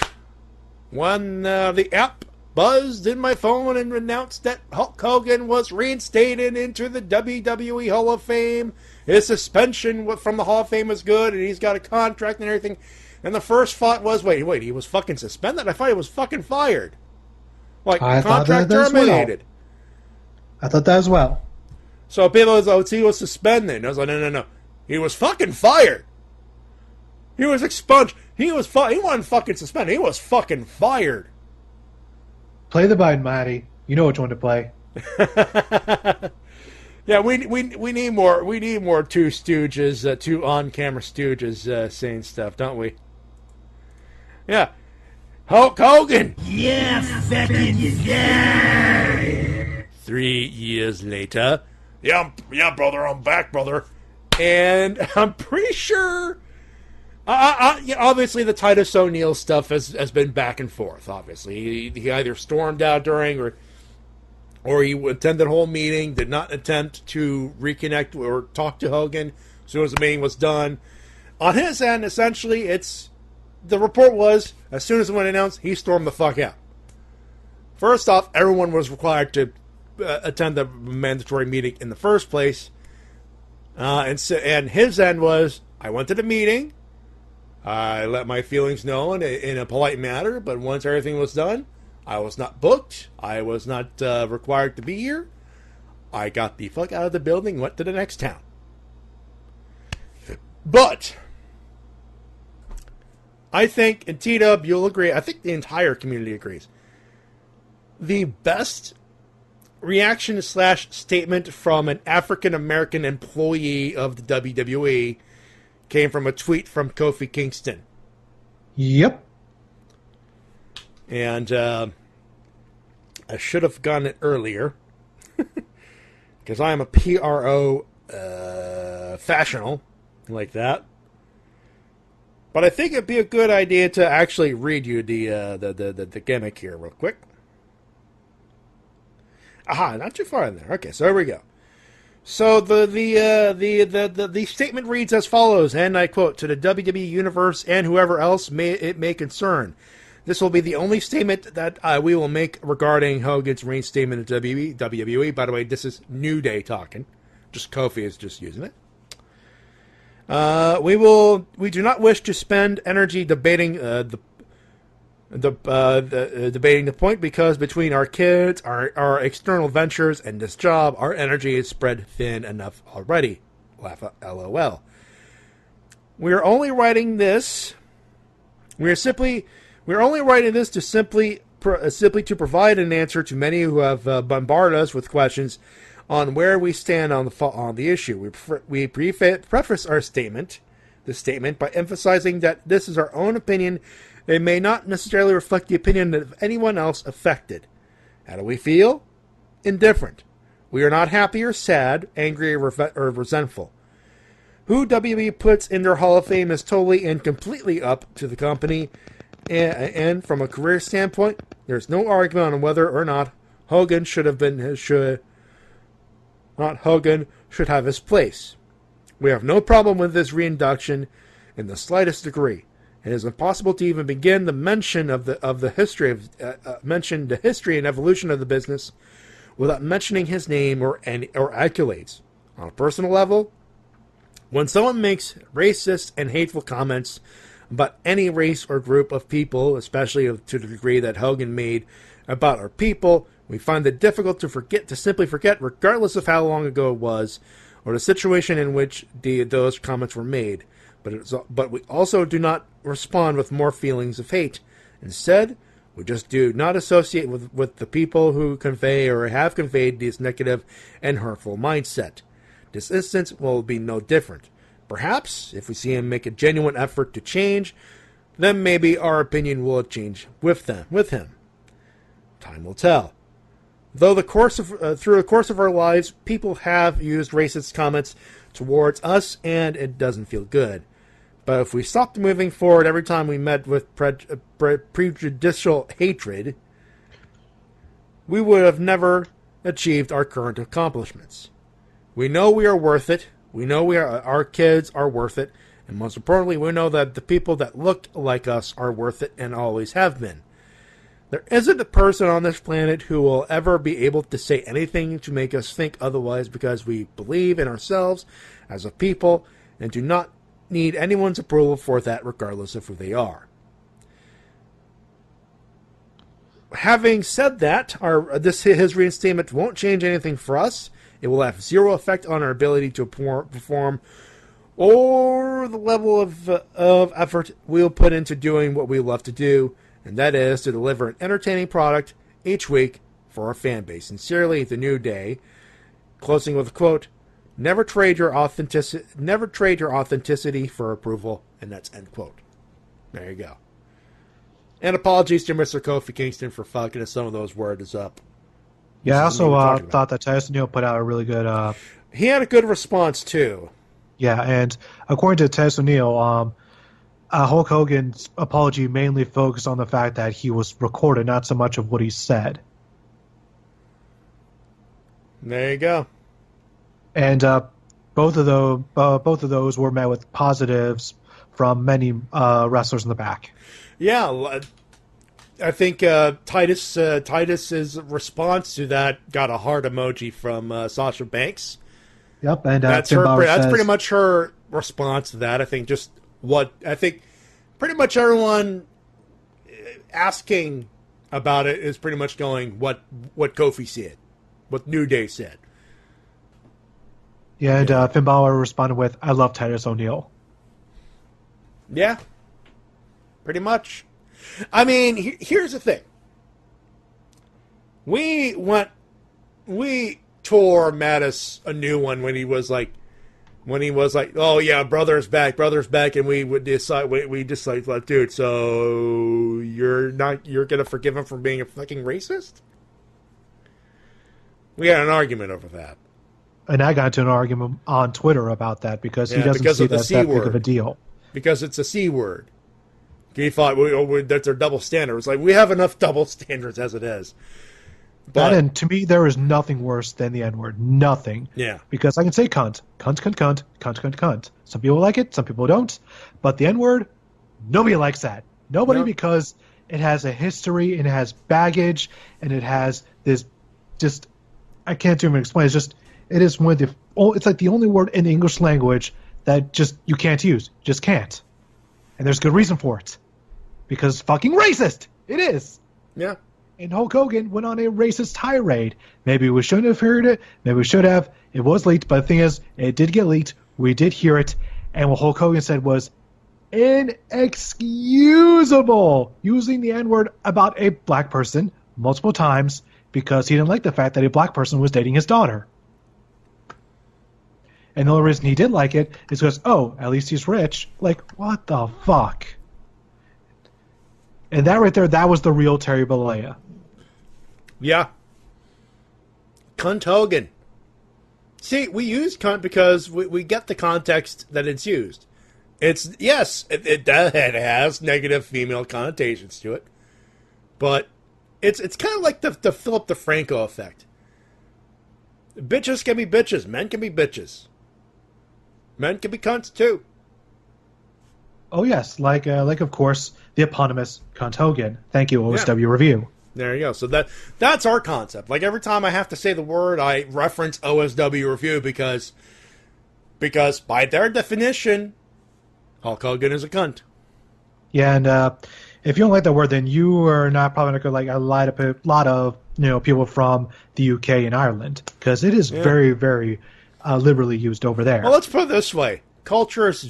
when the app buzzed in my phone and announced that Hulk Hogan was reinstated into the WWE Hall of Fame. His suspension from the Hall of Fame is good, and he's got a contract and everything. And the first thought was, wait, he was fucking suspended? I thought he was fucking fired. Like, contract terminated. I thought that as well. So people was, he was suspended. And I was like, no. He was fucking fired. He was expunged. He wasn't fucking suspended. He was fucking fired. Play the Biden, Matty. You know which one to play. Yeah, we need more. We need more two stooges, two on-camera stooges saying stuff, don't we? Yeah. Hulk Hogan! Yeah, fucking yeah! 3 years later. Yeah, brother, I'm back, brother. And I'm pretty sure... obviously, the Titus O'Neil stuff has been back and forth, obviously. He either stormed out during or he attended a whole meeting, did not attempt to reconnect or talk to Hogan as soon as the meeting was done. On his end, essentially, the report was, as soon as it went announced, he stormed the fuck out. First off, everyone was required to attend the mandatory meeting in the first place. And his end was, I went to the meeting, I let my feelings known in a polite manner, but once everything was done, I was not booked. I was not required to be here. I got the fuck out of the building and went to the next town. But I think, and T-Dub, you'll agree, I think the entire community agrees, the best reaction / statement from an African-American employee of the WWE came from a tweet from Kofi Kingston. Yep. And I should have gotten it earlier because I am a PRO fashional like that. But I think it'd be a good idea to actually read you the gimmick here real quick. Aha, not too far in there. Okay, so here we go. So the statement reads as follows, and I quote, "To the WWE Universe and whoever else it may concern. This will be the only statement that we will make regarding Hogan's reinstatement at WWE. By the way, this is New Day talking. Just Kofi is just using it. We do not wish to spend energy debating debating the point because between our kids, our external ventures, and this job, our energy is spread thin enough already. Laugh, LOL. We are only writing this. We're only writing this to simply to provide an answer to many who have bombarded us with questions on where we stand on the issue. We preface our statement by emphasizing that this is our own opinion. It may not necessarily reflect the opinion of anyone else affected. How do we feel? Indifferent. We are not happy or sad, angry or resentful. Who WWE puts in their Hall of Fame is totally and completely up to the company. And from a career standpoint, there's no argument on whether or not Hogan should have his place. We have no problem with this reinduction in the slightest degree. It is impossible to even begin the mention of the history and evolution of the business without mentioning his name or accolades. On a personal level, when someone makes racist and hateful comments about any race or group of people, especially to the degree that Hogan made about our people, we find it difficult to simply forget, regardless of how long ago it was, or the situation in which those comments were made. But we also do not respond with more feelings of hate. Instead, we just do not associate with the people who convey or have conveyed this negative and hurtful mindset. This instance will be no different. Perhaps, if we see him make a genuine effort to change, then maybe our opinion will change with him. Time will tell. Though through the course of our lives, people have used racist comments towards us, and it doesn't feel good. But if we stopped moving forward every time we met with prejudicial hatred, we would have never achieved our current accomplishments. We know we are worth it. We know our kids are worth it. And most importantly, we know that the people that look like us are worth it and always have been. There isn't a person on this planet who will ever be able to say anything to make us think otherwise because we believe in ourselves as a people and do not need anyone's approval for that regardless of who they are. Having said that, his reinstatement won't change anything for us. It will have zero effect on our ability to perform or the level of effort we'll put into doing what we love to do, and that is to deliver an entertaining product each week for our fan base. Sincerely, The New Day. Closing with a quote, never trade your authenticity for approval, and that's end quote. There you go. And apologies to Mr. Kofi Kingston for fucking some of those words up. Yeah, I also thought that Titus O'Neil put out a really good... he had a good response, too. Yeah, and according to Titus O'Neil, Hulk Hogan's apology mainly focused on the fact that he was recorded, not so much of what he said. There you go. And both of those were met with positives from many wrestlers in the back. Yeah, I think Titus's response to that got a heart emoji from Sasha Banks. Yep, and that's pretty much her response to that. I think pretty much everyone asking about it is pretty much going what Kofi said, what New Day said. Yeah, and Finn Balor responded with, "I love Titus O'Neil." Yeah, pretty much. I mean, here's the thing. We tore Mattis a new one when he was like, oh yeah, brother's back, and we would decide, we just like, dude, so you're gonna forgive him for being a fucking racist? We had an argument over that. And I got into an argument on Twitter about that because he doesn't see that big of a deal. Because it's a C word. He thought that's their double standard. It's like, we have enough double standards as it is. But, and to me, there is nothing worse than the N-word. Nothing. Yeah. Because I can say cunt. Some people like it, some people don't. But the N-word, nobody likes that. Nobody, because it has a history, and it has baggage, and it has this just... I can't even explain. It is one of the... It's like the only word in the English language that just you can't use. Just can't. And there's good reason for it. Because it's fucking racist. It is. Yeah. And Hulk Hogan went on a racist tirade. Maybe we shouldn't have heard it. Maybe we should have. It was leaked. But the thing is, it did get leaked. We did hear it. And what Hulk Hogan said was inexcusable. Using the N-word about a black person multiple times because he didn't like the fact that a black person was dating his daughter. And the only reason he did like it is because, oh, at least he's rich. Like, what the fuck? And that right there, that was the real Terry Bollea. Yeah. Cunt Hogan. See, we use cunt because we get the context that it's used. It has negative female connotations to it. But it's kind of like the Philip DeFranco effect. Bitches can be bitches. Men can be bitches. Men can be cunts too. Oh yes, like of course the eponymous Cunt Hogan. Thank you, OSW Review. There you go. So that's our concept. Like every time I have to say the word, I reference OSW Review because by their definition, Hulk Hogan is a cunt. Yeah, and if you don't like that word, then you are not probably not going to like a lot of people from the UK and Ireland because it is very, very liberally used over there. Well, let's put it this way: cultures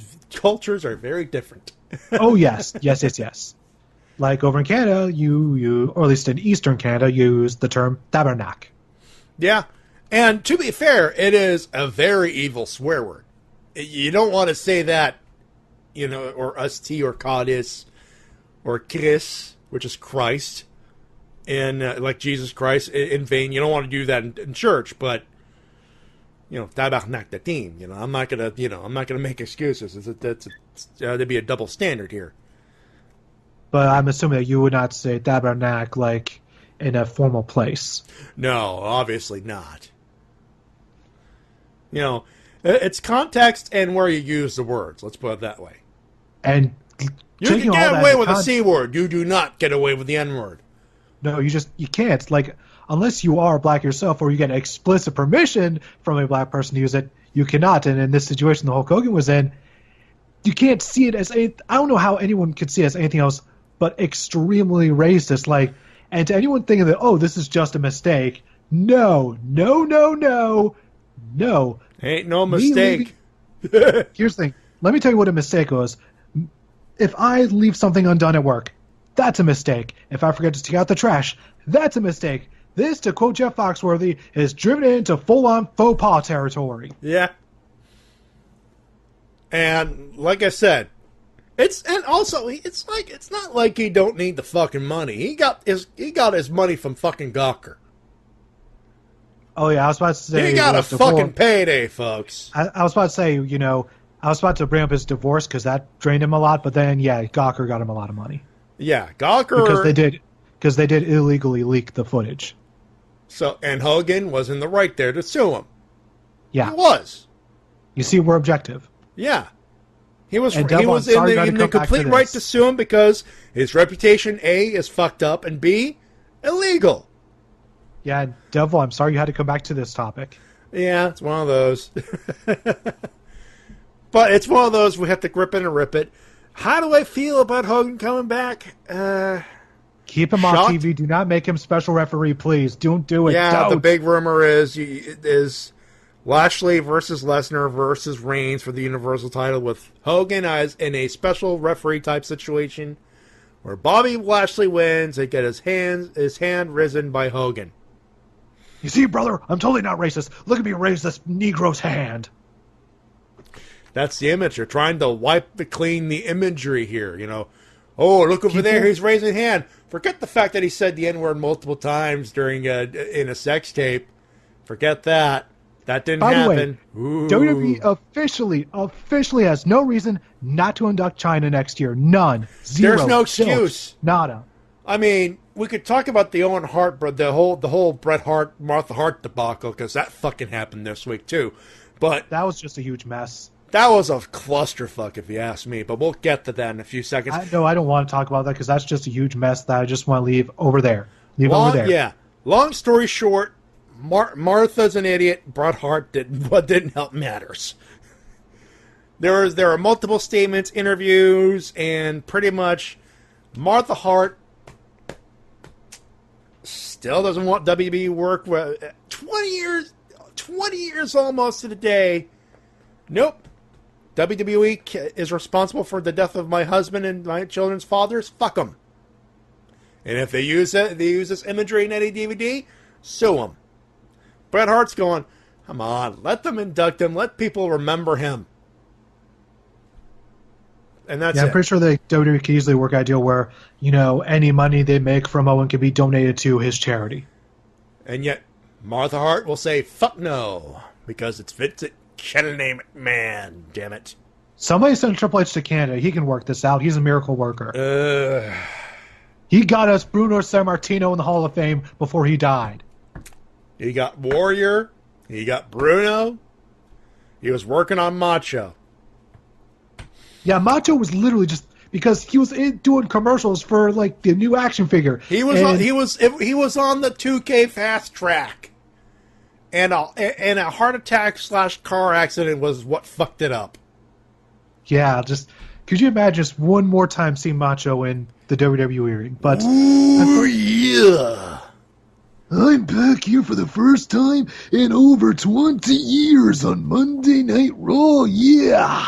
are very different. Oh yes. Like over in Canada, you or at least in Eastern Canada, use the term tabernacle. Yeah, and to be fair, it is a very evil swear word. You don't want to say that, or st or Codis or Chris, which is Christ, and like Jesus Christ in vain. You don't want to do that in church, but tabernacle team. I'm not gonna make excuses. There'd be a double standard here. But I'm assuming that you would not say tabernacle like in a formal place. No, obviously not. It's context and where you use the words. Let's put it that way. And you can get away with the C word. You do not get away with the N word. No, you can't. Like, unless you are black yourself or you get explicit permission from a black person to use it, you cannot. And in this situation the Hulk Hogan was in, you can't see it as I don't know how anyone could see it as anything else but extremely racist. Like, and to anyone thinking that, oh, this is just a mistake, no. Ain't no mistake. Here's the thing. Let me tell you what a mistake was. If I leave something undone at work, that's a mistake. If I forget to take out the trash, that's a mistake. This, to quote Jeff Foxworthy, is driven into full-on faux pas territory. Yeah. And like I said, It's not like he don't need the fucking money. He got his money from fucking Gawker. Oh yeah, I was about to say he got a fucking payday, folks. I was about to say, I was about to bring up his divorce because that drained him a lot, but then yeah, Gawker got him a lot of money. Yeah, Gawker because they did illegally leak the footage. So and Hogan was in the right there to sue him. Yeah, he was. You see, we're objective. Yeah. He was and in the complete right to sue him because his reputation, A, is fucked up, and B, illegal. Yeah, Devil, I'm sorry you had to come back to this topic. Yeah, it's one of those. But it's one of those we have to grip it and rip it. How do I feel about Hogan coming back? Keep him off TV. Do not make him special referee, please. Don't do it. Yeah, Don't. The big rumor is Lashley versus Lesnar versus Reigns for the Universal title with Hogan as in a special referee type situation where Bobby Lashley wins and get his hand risen by Hogan. You see, brother, I'm totally not racist. Look at me raise this Negro's hand. That's the image. You're trying to clean the imagery here, Oh, look over there. He's raising a hand. Forget the fact that he said the N-word multiple times during in a sex tape. Forget that. That didn't happen. By the way, WWE officially has no reason not to induct China next year. None. Zero. There's no excuse. Nada. I mean, we could talk about the Owen Hart, but the whole Bret Hart, Martha Hart debacle, because that fucking happened this week too. But that was just a huge mess. That was a clusterfuck, if you ask me. But we'll get to that in a few seconds. I don't want to talk about that because that's just a huge mess that I just want to leave over there. Over there. Yeah. Long story short. Martha's an idiot. Bret Hart didn't help matters. There are multiple statements, interviews, and pretty much Martha Hart still doesn't want WB work. 20 years almost to the day. Nope. WWE is responsible for the death of my husband and my children's fathers. Fuck them. And if they use this imagery in any DVD, sue them. Bret Hart's going, come on, let them induct him. Let people remember him. And that's I'm pretty sure the WWE can easily work out a deal where, any money they make from Owen can be donated to his charity. And yet, Martha Hart will say, fuck no, because it's Vincent Kennedy McMahon, damn it. Somebody send Triple H to Canada. He can work this out. He's a miracle worker. He got us Bruno Sammartino in the Hall of Fame before he died. He got Warrior. He got Bruno. He was working on Macho. Yeah, Macho was literally just because he was doing commercials for like the new action figure. He was on the 2K fast track, and a heart attack / car accident was what fucked it up. Yeah, just could you imagine just one more time seeing Macho in the WWE ring? But yeah. I'm back here for the first time in over 20 years on Monday Night Raw, yeah!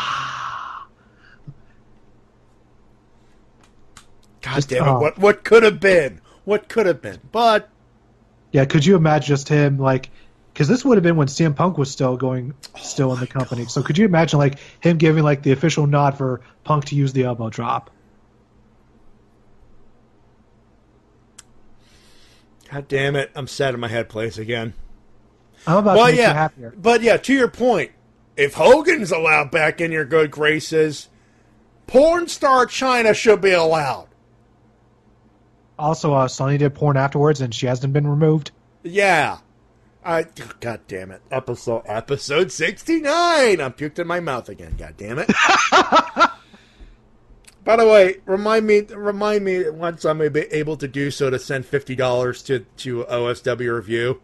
God damn it, what could have been? What could have been? But... Yeah, could you imagine just him, because this would have been when CM Punk was still in the company. God. So could you imagine, him giving, the official nod for Punk to use the elbow drop? God damn it! I'm sad in my head place again. I'm about to make you happier. But yeah, to your point, if Hogan's allowed back in your good graces, porn star China should be allowed. Also, Sonny did porn afterwards, and she hasn't been removed. Yeah, God damn it! Episode 69. I'm puked in my mouth again. God damn it! By the way, remind me once I'm able to do so to send $50 to OSW Review.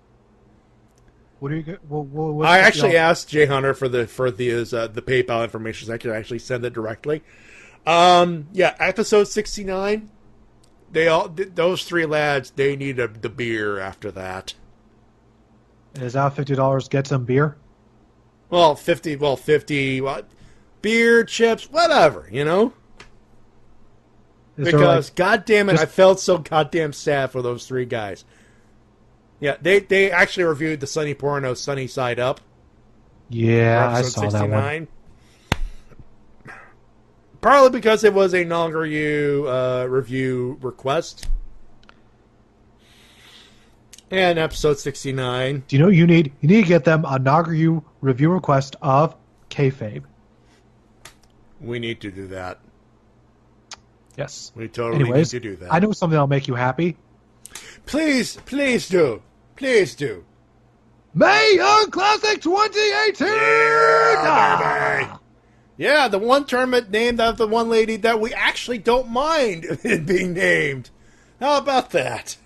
What do you get? I actually asked Jay Hunter for the PayPal information so I could actually send it directly. Yeah, episode 69. Those three lads, they need the beer after that. Is that $50 get some beer? Well, 50. Beer, chips, whatever, Because, goddamn it, I felt so goddamn sad for those three guys. Yeah, they actually reviewed the Sunny Porno Sunny Side Up. Yeah, I saw 69. That one. Partly because it was a non-review review request. And episode 69. Do you know you need to get them a non-review review request of kayfabe? We need to do that. Yes. We totally need to do that. I know something that'll make you happy. Please do. Please do. Mae Young Classic 2018! Yeah, the one tournament named after the one lady that we actually don't mind being named. How about that?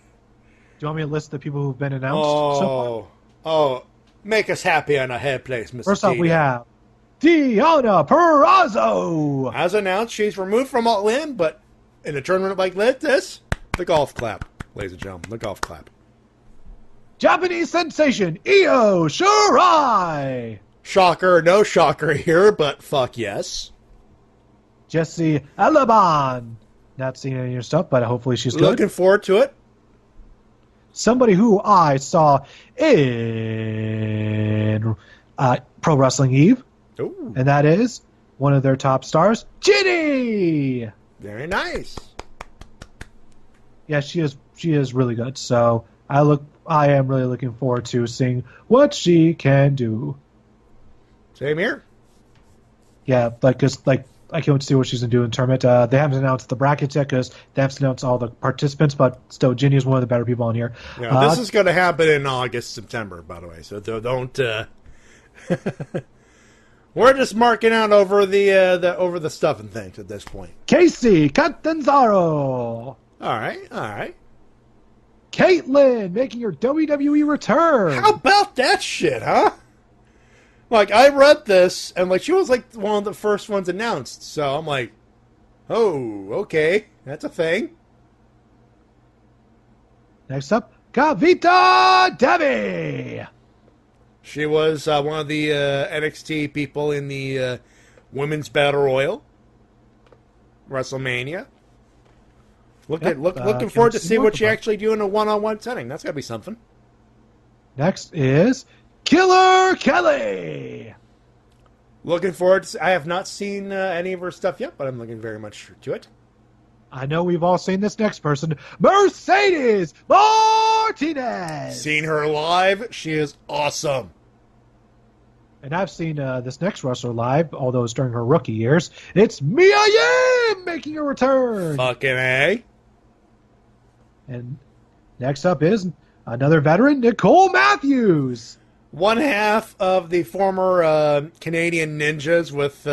Do you want me to list the people who've been announced so far? Make us happy on a head place, Mr. First off, we have Deonna Purrazzo. As announced, she's removed from All In, but in a tournament like this, the golf clap, ladies and gentlemen, the golf clap. Japanese sensation Io Shirai. Shocker, no shocker here, but fuck yes. Jessie Elaban. Not seeing any of your stuff, but hopefully she's good. Looking forward to it. Somebody who I saw in Pro Wrestling Eve. Ooh. And that is one of their top stars, Ginny. Very nice. Yeah, she is really good. So I am really looking forward to seeing what she can do. Same here. Yeah, I can't wait to see what she's going to do in the tournament. They haven't announced the brackets yet because they haven't announced all the participants, but still, Ginny is one of the better people on here. Yeah, this is going to happen in August, September, by the way. So don't. We're just marking out over the stuff and things at this point. Kasey Catanzaro. All right. Caitlyn making her WWE return. How about that shit, huh? Like, I read this, and like she was like one of the first ones announced, so I'm like, oh, okay, that's a thing. Next up, Kavita Devi. She was one of the NXT people in the Women's Battle Royal, WrestleMania. Looking forward to see what she actually do in a one-on-one setting. That's gotta be something. Next is Killer Kelly. Looking forward to. I have not seen any of her stuff yet, but I'm looking very much to it. I know we've all seen this next person, Mercedes Martinez. Seen her live. She is awesome. And I've seen this next wrestler live, although it's during her rookie years. It's Mia Yim making her return. Fucking A. And next up is another veteran, Nicole Matthews. One half of the former Canadian Ninjas with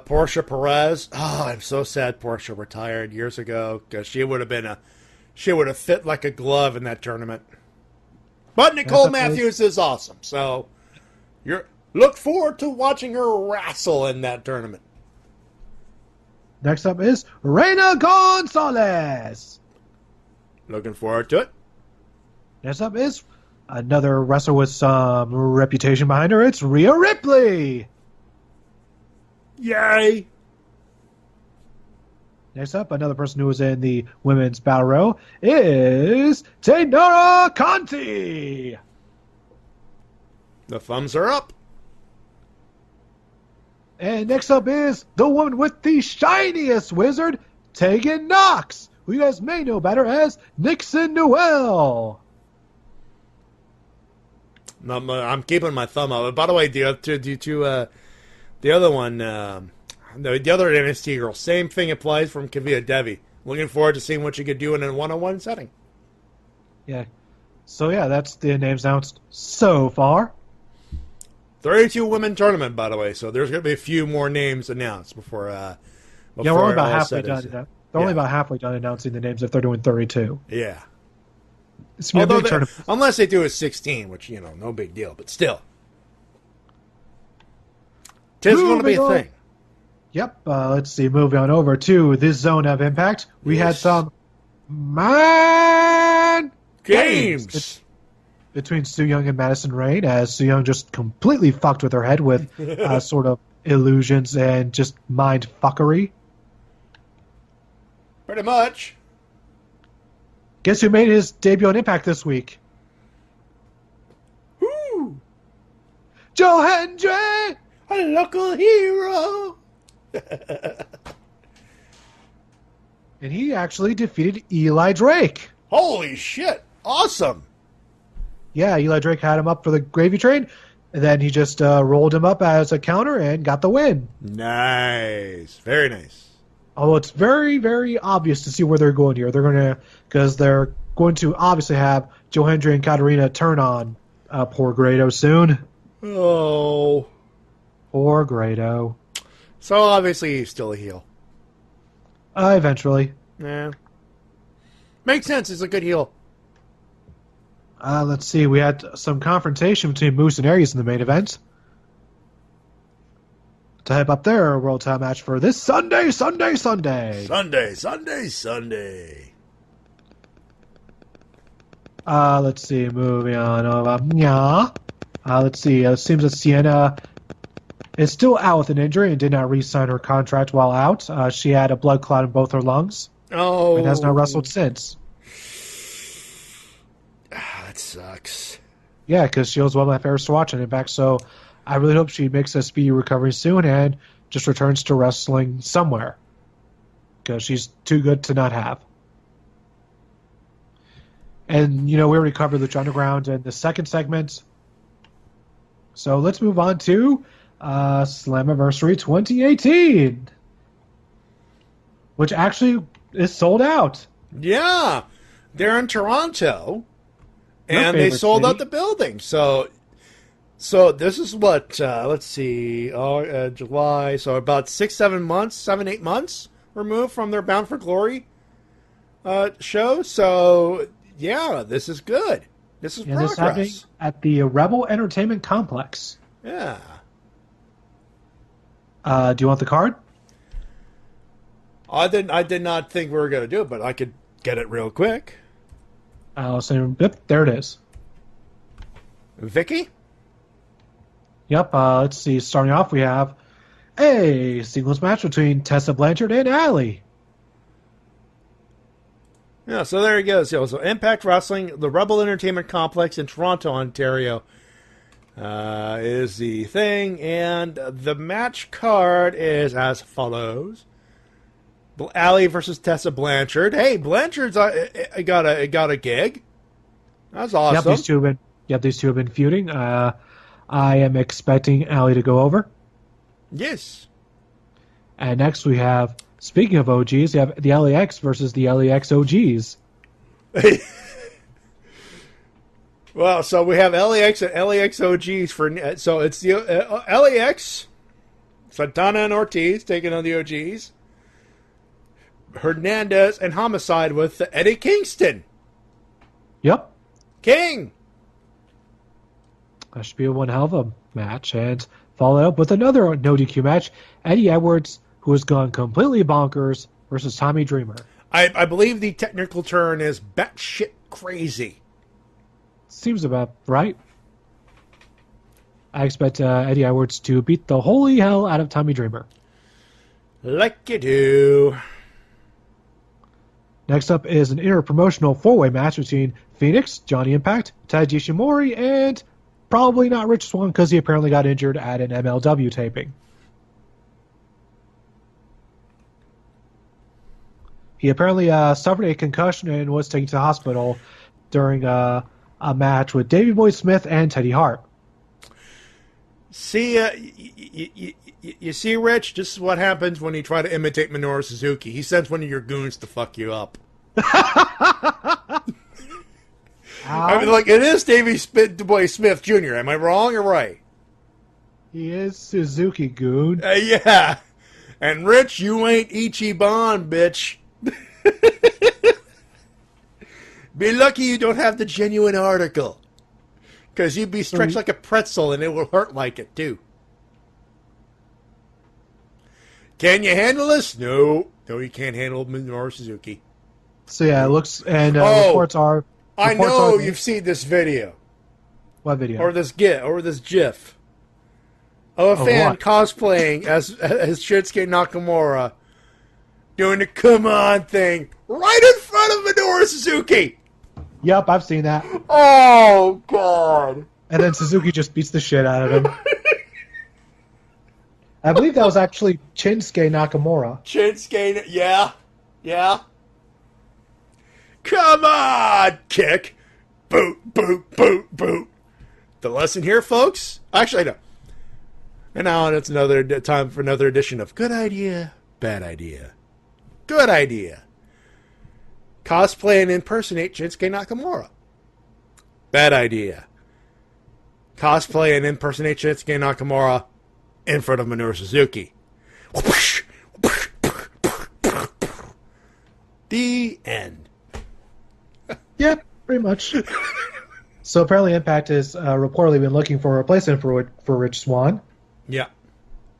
Portia Perez. Oh, I'm so sad Portia retired years ago because she would have fit like a glove in that tournament. But Nicole Matthews is awesome, so look forward to watching her wrestle in that tournament. Next up is Reina Gonzalez. Looking forward to it. Next up is another wrestler with some reputation behind her. It's Rhea Ripley. Yay! Next up, another person who was in the women's battle row is Taynara Conti. The thumbs are up. And next up is the woman with the shiniest wizard, Tegan Knox, who you guys may know better as Nixon Noel. I'm keeping my thumb up. By the way, the other one, the other NXT girl, same thing applies from Kavita Devi. Looking forward to seeing what she could do in a one-on-one setting. Yeah. So yeah, that's the names announced so far. 32 women tournament, by the way. So there's going to be a few more names announced before. Yeah, we're only about halfway done. They're only about halfway done announcing the names if they're doing 32. Yeah. It's a big tournament. Unless they do a 16, which, no big deal, but still. Tis going to be a thing. Yep. Let's see. Moving on over to this zone of impact. We had some man games between Su Yung and Madison Rayne, as Su Yung just completely fucked with her head with sort of illusions and just mind fuckery. Pretty much. Guess who made his debut on Impact this week? Who? Joe Hendry! A local hero! And he actually defeated Eli Drake. Holy shit. Awesome. Yeah, Eli Drake had him up for the gravy train, and then he just rolled him up as a counter and got the win. Nice. Very nice. Although it's very, very obvious to see where they're going here. Because they're going to obviously have Joe Hendry and Katarina turn on poor Grado soon. Oh. Poor Grado. So obviously he's still a heel. Eventually. Yeah. Makes sense. He's a good heel. Let's see. We had some confrontation between Moose and Aries in the main event. To hype up their World Title match for this Sunday. Let's see. Moving on over. Let's see. It seems that Sienna is still out with an injury and did not re-sign her contract while out. She had a blood clot in both her lungs. Oh. And has not wrestled since. That sucks. Yeah, because she was one of my favorites to watch on Impact, so I really hope she makes a speedy recovery soon and just returns to wrestling somewhere. Because she's too good to not have. And, we already covered Lucha Underground in the second segment. So let's move on to Slammiversary 2018. Which actually is sold out. Yeah. They're in Toronto. And they sold out the building. So this is what, let's see, July. So about 7, 8 months removed from their Bound for Glory show. So, yeah, this is good. This is progress. This is happening at the Rebel Entertainment Complex. Yeah. Do you want the card? I did not think we were going to do it, but I could get it real quick. I'll say, yep, there it is. Vicky? Yep, let's see. Starting off, we have a singles match between Tessa Blanchard and Allie. Yeah, so there he goes. So Impact Wrestling, the Rebel Entertainment Complex in Toronto, Ontario is the thing. And the match card is as follows. Allie versus Tessa Blanchard. Hey, Blanchard's got a gig. That's awesome. Yep, these two have been feuding. I am expecting Allie to go over. Yes. And next we have, speaking of OGs, you have the LAX versus the LAX OGs. Well, so we have LAX and LAX OGs so it's the LAX, Santana and Ortiz taking on the OGs. Hernandez and Homicide with Eddie Kingston. Yep. King. That should be one hell of a match. And follow up with another no DQ match. Eddie Edwards, who has gone completely bonkers, versus Tommy Dreamer. I believe the technical term is batshit crazy. Seems about right. I expect Eddie Edwards to beat the holy hell out of Tommy Dreamer. Like you do. Next up is an interpromotional four-way match between Phoenix, Johnny Impact, Taiji Ishimori, and probably not Rich Swann because he apparently got injured at an MLW taping. He apparently suffered a concussion and was taken to the hospital during a match with Davey Boy Smith and Teddy Hart. See, you see, Rich, this is what happens when you try to imitate Minoru Suzuki. He sends one of your goons to fuck you up. I mean, like, it is Davey Boy Smith Jr. Am I wrong or right? He is Suzuki goon. Yeah. And Rich, you ain't Ichiban, bitch. Be lucky you don't have the genuine article. Because you'd be stretched like a pretzel and it will hurt like it, too. Can you handle this? No. No, you can't handle Minoru Suzuki. So, yeah, it looks... And reports are... I know you've seen this video. What video? Or this GIF. Of a fan cosplaying as Shinsuke Nakamura doing the come on thing right in front of Minoru Suzuki. Yep, I've seen that. Oh, God. And then Suzuki just beats the shit out of him. I believe that was actually Shinsuke Nakamura. Shinsuke, yeah. Come on, kick. Boot, boot, boot, boot. The lesson here, folks. Actually, no. And now it's another time for another edition of Good Idea, Bad Idea. Good idea. Cosplay and impersonate Shinsuke Nakamura. Bad idea. Cosplay and impersonate Shinsuke Nakamura in front of Minoru Suzuki. The end. Yeah, pretty much. So apparently Impact has reportedly been looking for a replacement for Rich Swann. Yeah.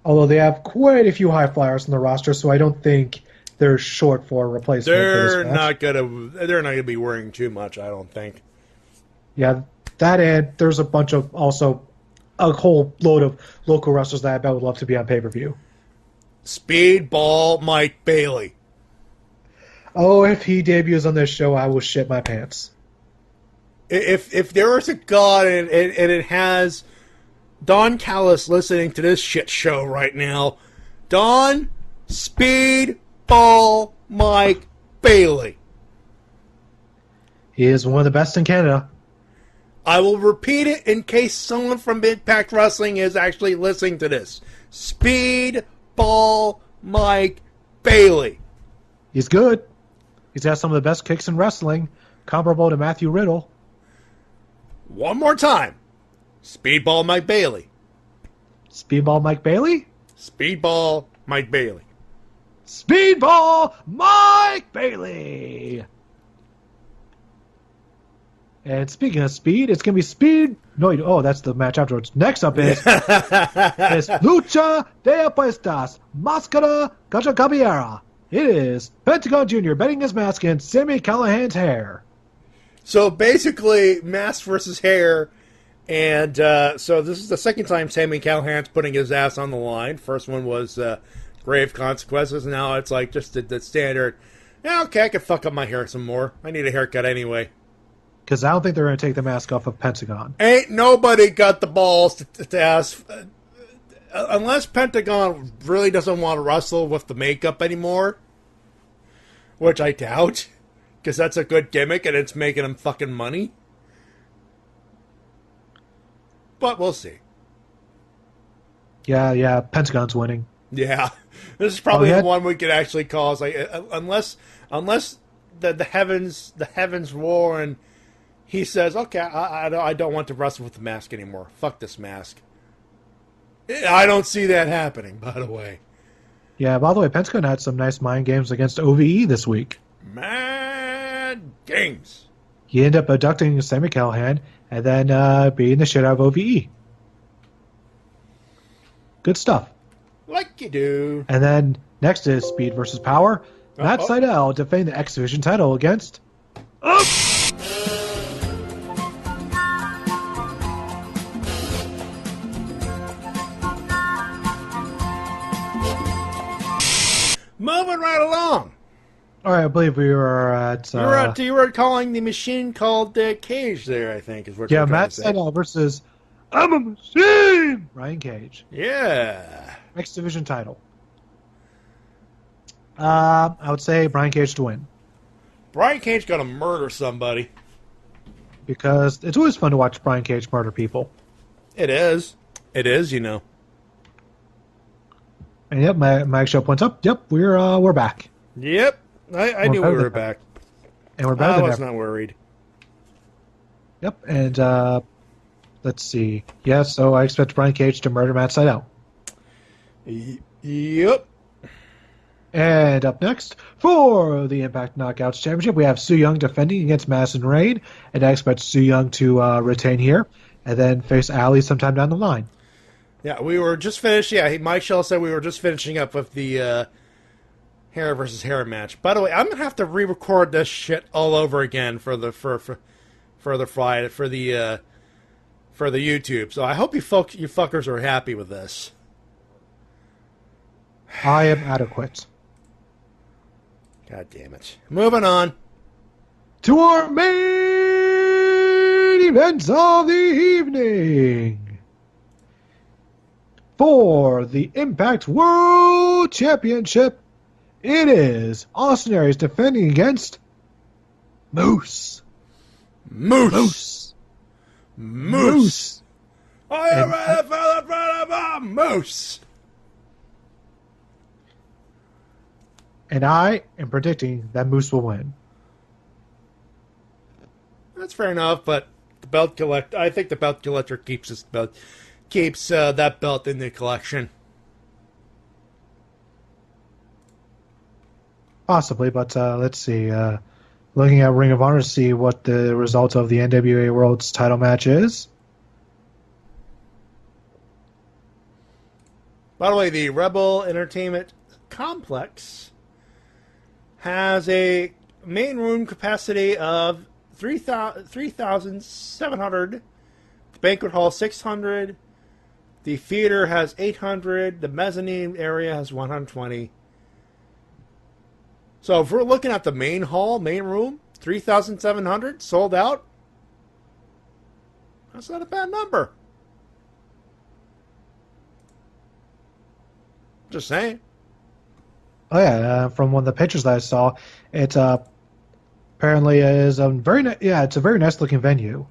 Although they have quite a few high flyers on the roster, so I don't think they're short for a replacement. They're not gonna be worrying too much, I don't think. Yeah, that and there's a bunch of a whole load of local wrestlers that I bet would love to be on pay-per-view. Speedball Mike Bailey. Oh, if he debuts on this show, I will shit my pants. If there was a god and it has Don Callis listening to this shit show right now, Don Speedball Mike Bailey. He is one of the best in Canada. I will repeat it in case someone from Impact Wrestling is actually listening to this. Speedball Mike Bailey. He's good. He's got some of the best kicks in wrestling, comparable to Matthew Riddle. One more time. Speedball Mike Bailey. Speedball Mike Bailey? Speedball Mike Bailey. Speedball Mike Bailey! And speaking of speed, it's going to be speed. No, oh, that's the match afterwards. Next up is Lucha de Apuestas, Máscara contra Cabellera. It is Pentagon Jr. betting his mask in Sami Callihan's hair. So basically, mask versus hair. And so this is the second time Sami Callihan's putting his ass on the line. First one was Grave Consequences. Now it's like just the standard, yeah, okay, I can fuck up my hair some more. I need a haircut anyway. Because I don't think they're going to take the mask off of Pentagon. Ain't nobody got the balls to ask. Unless Pentagon really doesn't want to wrestle with the makeup anymore. Which I doubt. Because that's a good gimmick and it's making him fucking money. But we'll see. Yeah, Pentagon's winning. Yeah. This is probably the one we could actually call. Like, unless the heavens roar and he says, okay, I don't want to wrestle with the mask anymore. Fuck this mask. I don't see that happening, by the way. Yeah, by the way, Pentagon had some nice mind games against OVE this week. Mad games. He ended up abducting Sami Callihan and then beating the shit out of OVE. Good stuff. Like you do. And then next is Speed versus Power. Matt Sydal defending the X Division title against... Moving right along. All right, I believe we were at... you were calling the machine called Cage there, I think, is what you're Matt Sydal versus I'm a Machine! Ryan Cage. Yeah. X Division title. I would say Brian Cage to win. Brian Cage got to murder somebody. Because it's always fun to watch Brian Cage murder people. It is. It is, you know. And yep, my show points up. Yep, we're back. Yep, I knew we were back. And we're better than ever. I was not worried. Yep, and let's see. Yeah, so I expect Brian Cage to murder Matt Sydal. Yep. And up next, for the Impact Knockouts Championship, we have Su Yung defending against Madison Rayne, and I expect Su Yung to retain here, and then face Ali sometime down the line. Yeah, we were just finished. Yeah, Mike Shell said we were just finishing up with the hair versus hair match. By the way, I'm gonna have to re-record this shit all over again for the Friday for the YouTube. So I hope you fuckers are happy with this. I am adequate. God damn it! Moving on to our main event of the evening. for the Impact World Championship, it is Austin Aries defending against Moose. Moose. I am ready for the front of a Moose. And I am predicting that Moose will win. That's fair enough, but the belt collector. I think the belt collector keeps his belt, keeps that belt in the collection. Possibly, but let's see. Looking at Ring of Honor to see what the result of the NWA World's title match is. By the way, the Rebel Entertainment Complex has a main room capacity of 3,700. The banquet hall 600. The theater has 800. The mezzanine area has 120. So if we're looking at the main hall, main room, 3,700 sold out. That's not a bad number. Just saying. Oh yeah, from one of the pictures that I saw, it apparently is a it's a very nice looking venue.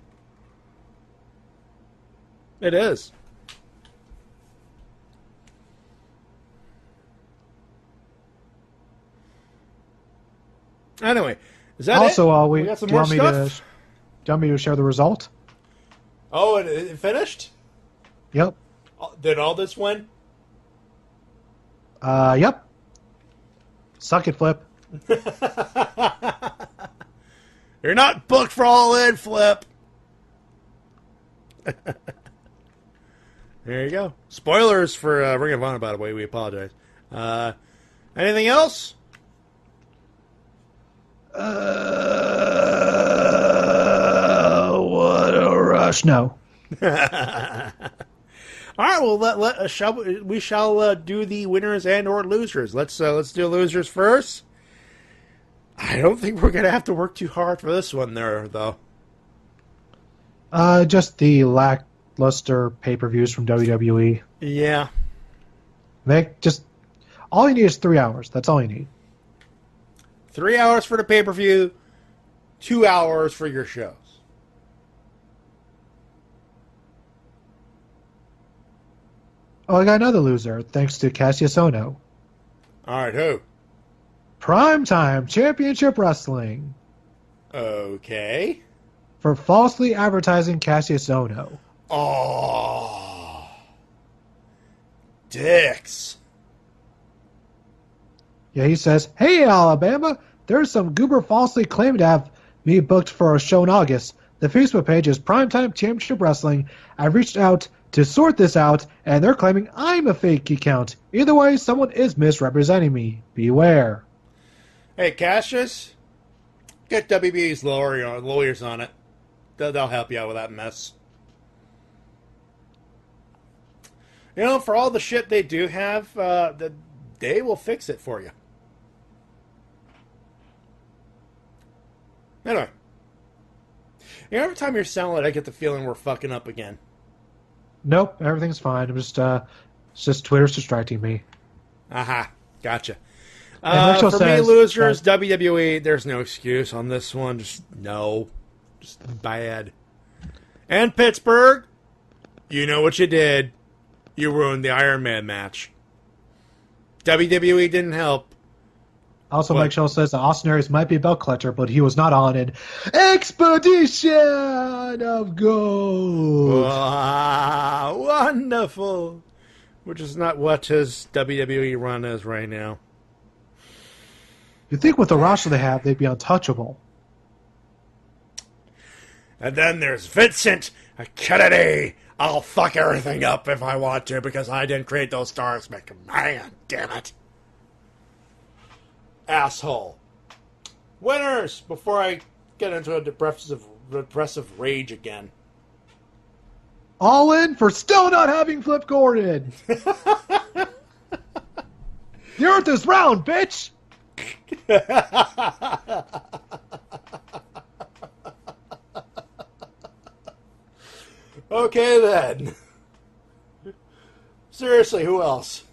It is. Anyway, is that also, it? We got some do you more want me stuff? do you want me to share the result? Oh, it finished? Yep. Did all this win? Yep. Suck it, Flip. You're not booked for All In, Flip. There you go. Spoilers for Ring of Honor, by the way. We apologize. Anything else? What a rush! No. All right. Well, we shall do the winners and or losers. Let's do losers first. I don't think we're gonna have to work too hard for this one, there, though. Just the lackluster pay-per-views from WWE. Yeah. All you need is 3 hours. That's all you need. 3 hours for the pay-per-view, 2 hours for your shows. Oh, I got another loser, thanks to Cassius Ohno. All right, who? Primetime Championship Wrestling. Okay. For falsely advertising Cassius Ohno. Oh. Dicks. Yeah, he says, "Hey, Alabama, there's some goober falsely claiming to have me booked for a show in August. The Facebook page is Primetime Championship Wrestling. I reached out to sort this out, and they're claiming I'm a fake account. Either way, someone is misrepresenting me. Beware." Hey, Cassius, get WB's lawyers on it. They'll help you out with that mess. You know, for all the shit they do have, they will fix it for you. Anyway. You know, every time you're selling it, I get the feeling we're fucking up again. Nope, everything's fine. It's just Twitter's distracting me. Aha, gotcha. For me, losers, WWE, there's no excuse on this one. Just bad. And Pittsburgh, you know what you did. You ruined the Iron Man match. WWE didn't help. Also, Mike Shell says that Austin Aries might be a belt collector, but he was not on an Expedition of Gold. Wow, wonderful. Which is not what his WWE run is right now. You'd think with the roster they have, they'd be untouchable. And then there's Vincent Kennedy. I'll fuck everything up if I want to because I didn't create those stars. Man, damn it. Asshole. Winners! Before I get into a depressive rage again. All In for still not having Flip Gordon. The earth is round, bitch! Okay then. Seriously, who else?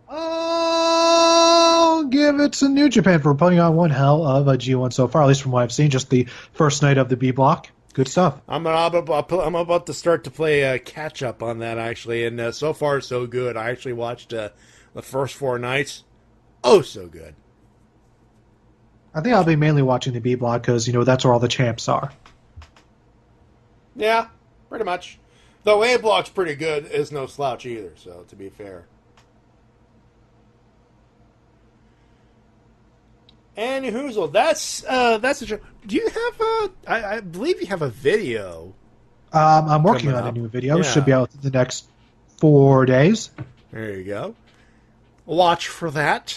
I'll give it to New Japan for putting on one hell of a G1 so far, at least from what I've seen. Just the first night of the B block. Good stuff. I'm about to start to play catch up on that, actually, and so far so good. I actually watched the first 4 nights. Oh, so good. I think I'll be mainly watching the B block because, that's where all the champs are. Yeah, pretty much. Though A block's pretty good, is no slouch either, so to be fair. And Hoozle, that's a joke. Do you have I believe you have a video. I'm working on a new video. Yeah. It should be out in the next 4 days. There you go. Watch for that.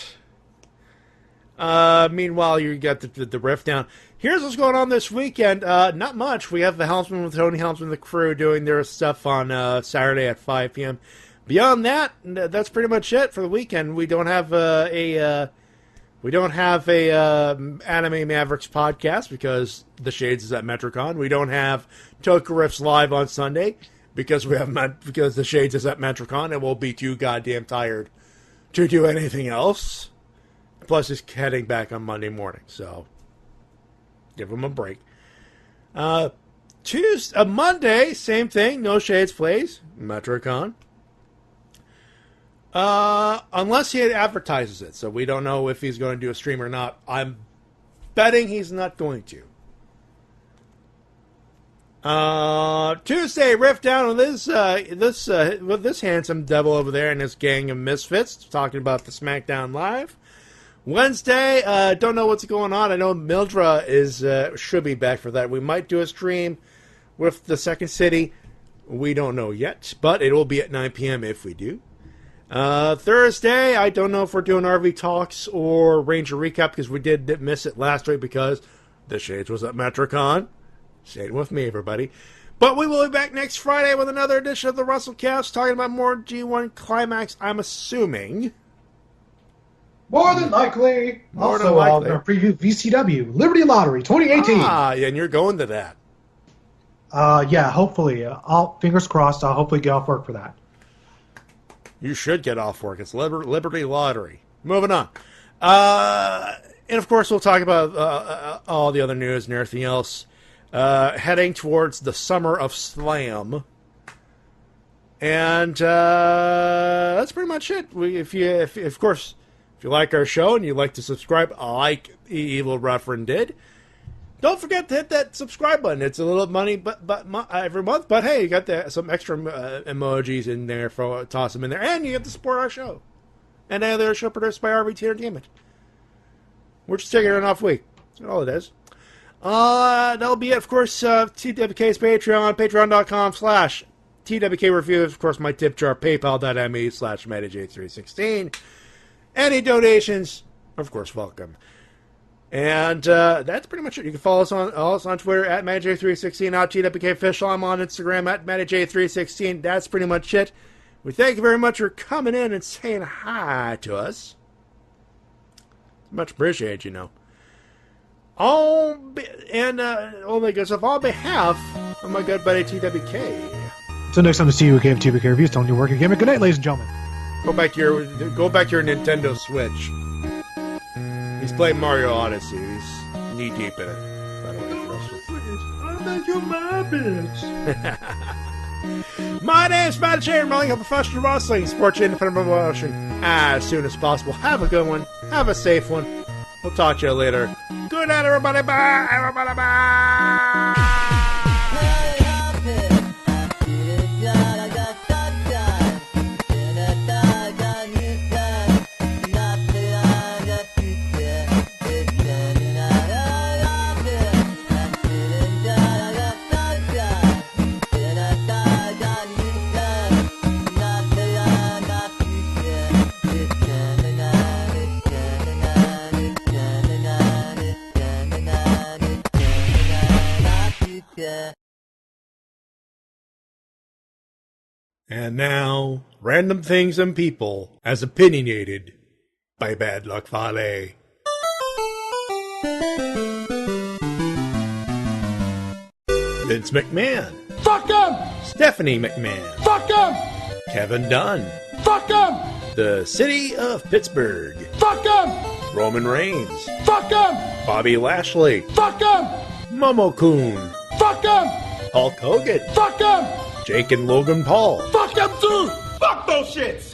Meanwhile, you got the riff down. Here's what's going on this weekend. Not much. We have the Helmsman with Tony Helmsman and the crew doing their stuff on Saturday at 5 p.m. Beyond that, that's pretty much it for the weekend. We don't have a Anime Mavericks podcast because the Shades is at Metricon. We don't have Toku Riffs live on Sunday because the Shades is at Metricon and we'll be too goddamn tired to do anything else. Plus, he's heading back on Monday morning, so give him a break. Monday, same thing. No Shades plays Metricon. Unless he advertises it, so we don't know if he's going to do a stream or not. I'm betting he's not going to. Tuesday, riff down with this handsome devil over there and his gang of misfits talking about the SmackDown Live. Wednesday, don't know what's going on. I know Mildra should be back for that. We might do a stream with the Second City. We don't know yet, but it will be at 9 p.m. if we do. Thursday, I don't know if we're doing RV Talks or Ranger Recap because we did miss it last week because the Shades was at Metricon. Stay with me, everybody. But we will be back next Friday with another edition of the Wrestle-Cast talking about more G1 Climax, I'm assuming. More than likely. More also, than likely. Our preview VCW Liberty Lottery 2018. Yeah, and you're going to that. Yeah, hopefully. Fingers crossed. I'll hopefully get off work for that. You should get off work. It's Liberty Lottery. Moving on. And, of course, we'll talk about all the other news and everything else. Heading towards the summer of Slam. And that's pretty much it. If you like our show and you'd like to subscribe, like Evil Reverend did, don't forget to hit that subscribe button. It's a little money but every month, but hey, you got some extra emojis in there for toss them in there, and you get to support our show and any other show produced by RVT Entertainment. We're just taking an off week. That's all it is. That'll be it. Of course, TWK's Patreon, patreon.com/TWK Review. Of course, my tip jar, paypal.me/MattyJ316. Any donations, of course, welcome. And that's pretty much it. You can follow us on Twitter at MattyJ316, out TWK Official. I'm on Instagram at MattyJ316. That's pretty much it. We thank you very much for coming in and saying hi to us. Much appreciated, you know. On behalf of my good buddy TWK. So next time to see you again, TWK Reviews, don't you work again. Good night, ladies and gentlemen. Go back to your Nintendo Switch. He's playing Mario Odyssey. He's knee deep in it. By the way, I bet you're my bitch. My name's Matty J. I'm running a professional wrestling sports independent promotion as soon as possible. Have a good one. Have a safe one. We'll talk to you later. Good night, everybody. Bye. Everybody, bye. And now, random things and people as opinionated by Bad Luck Fale. Vince McMahon. Fuck him! Stephanie McMahon. Fuck him! Kevin Dunn. Fuck him! The City of Pittsburgh. Fuck him! Roman Reigns. Fuck him! Bobby Lashley. Fuck him! Momo-kun. Fuck him! Hulk Hogan. Fuck him! Jake and Logan Paul. Fuck him too! Fuck those shits!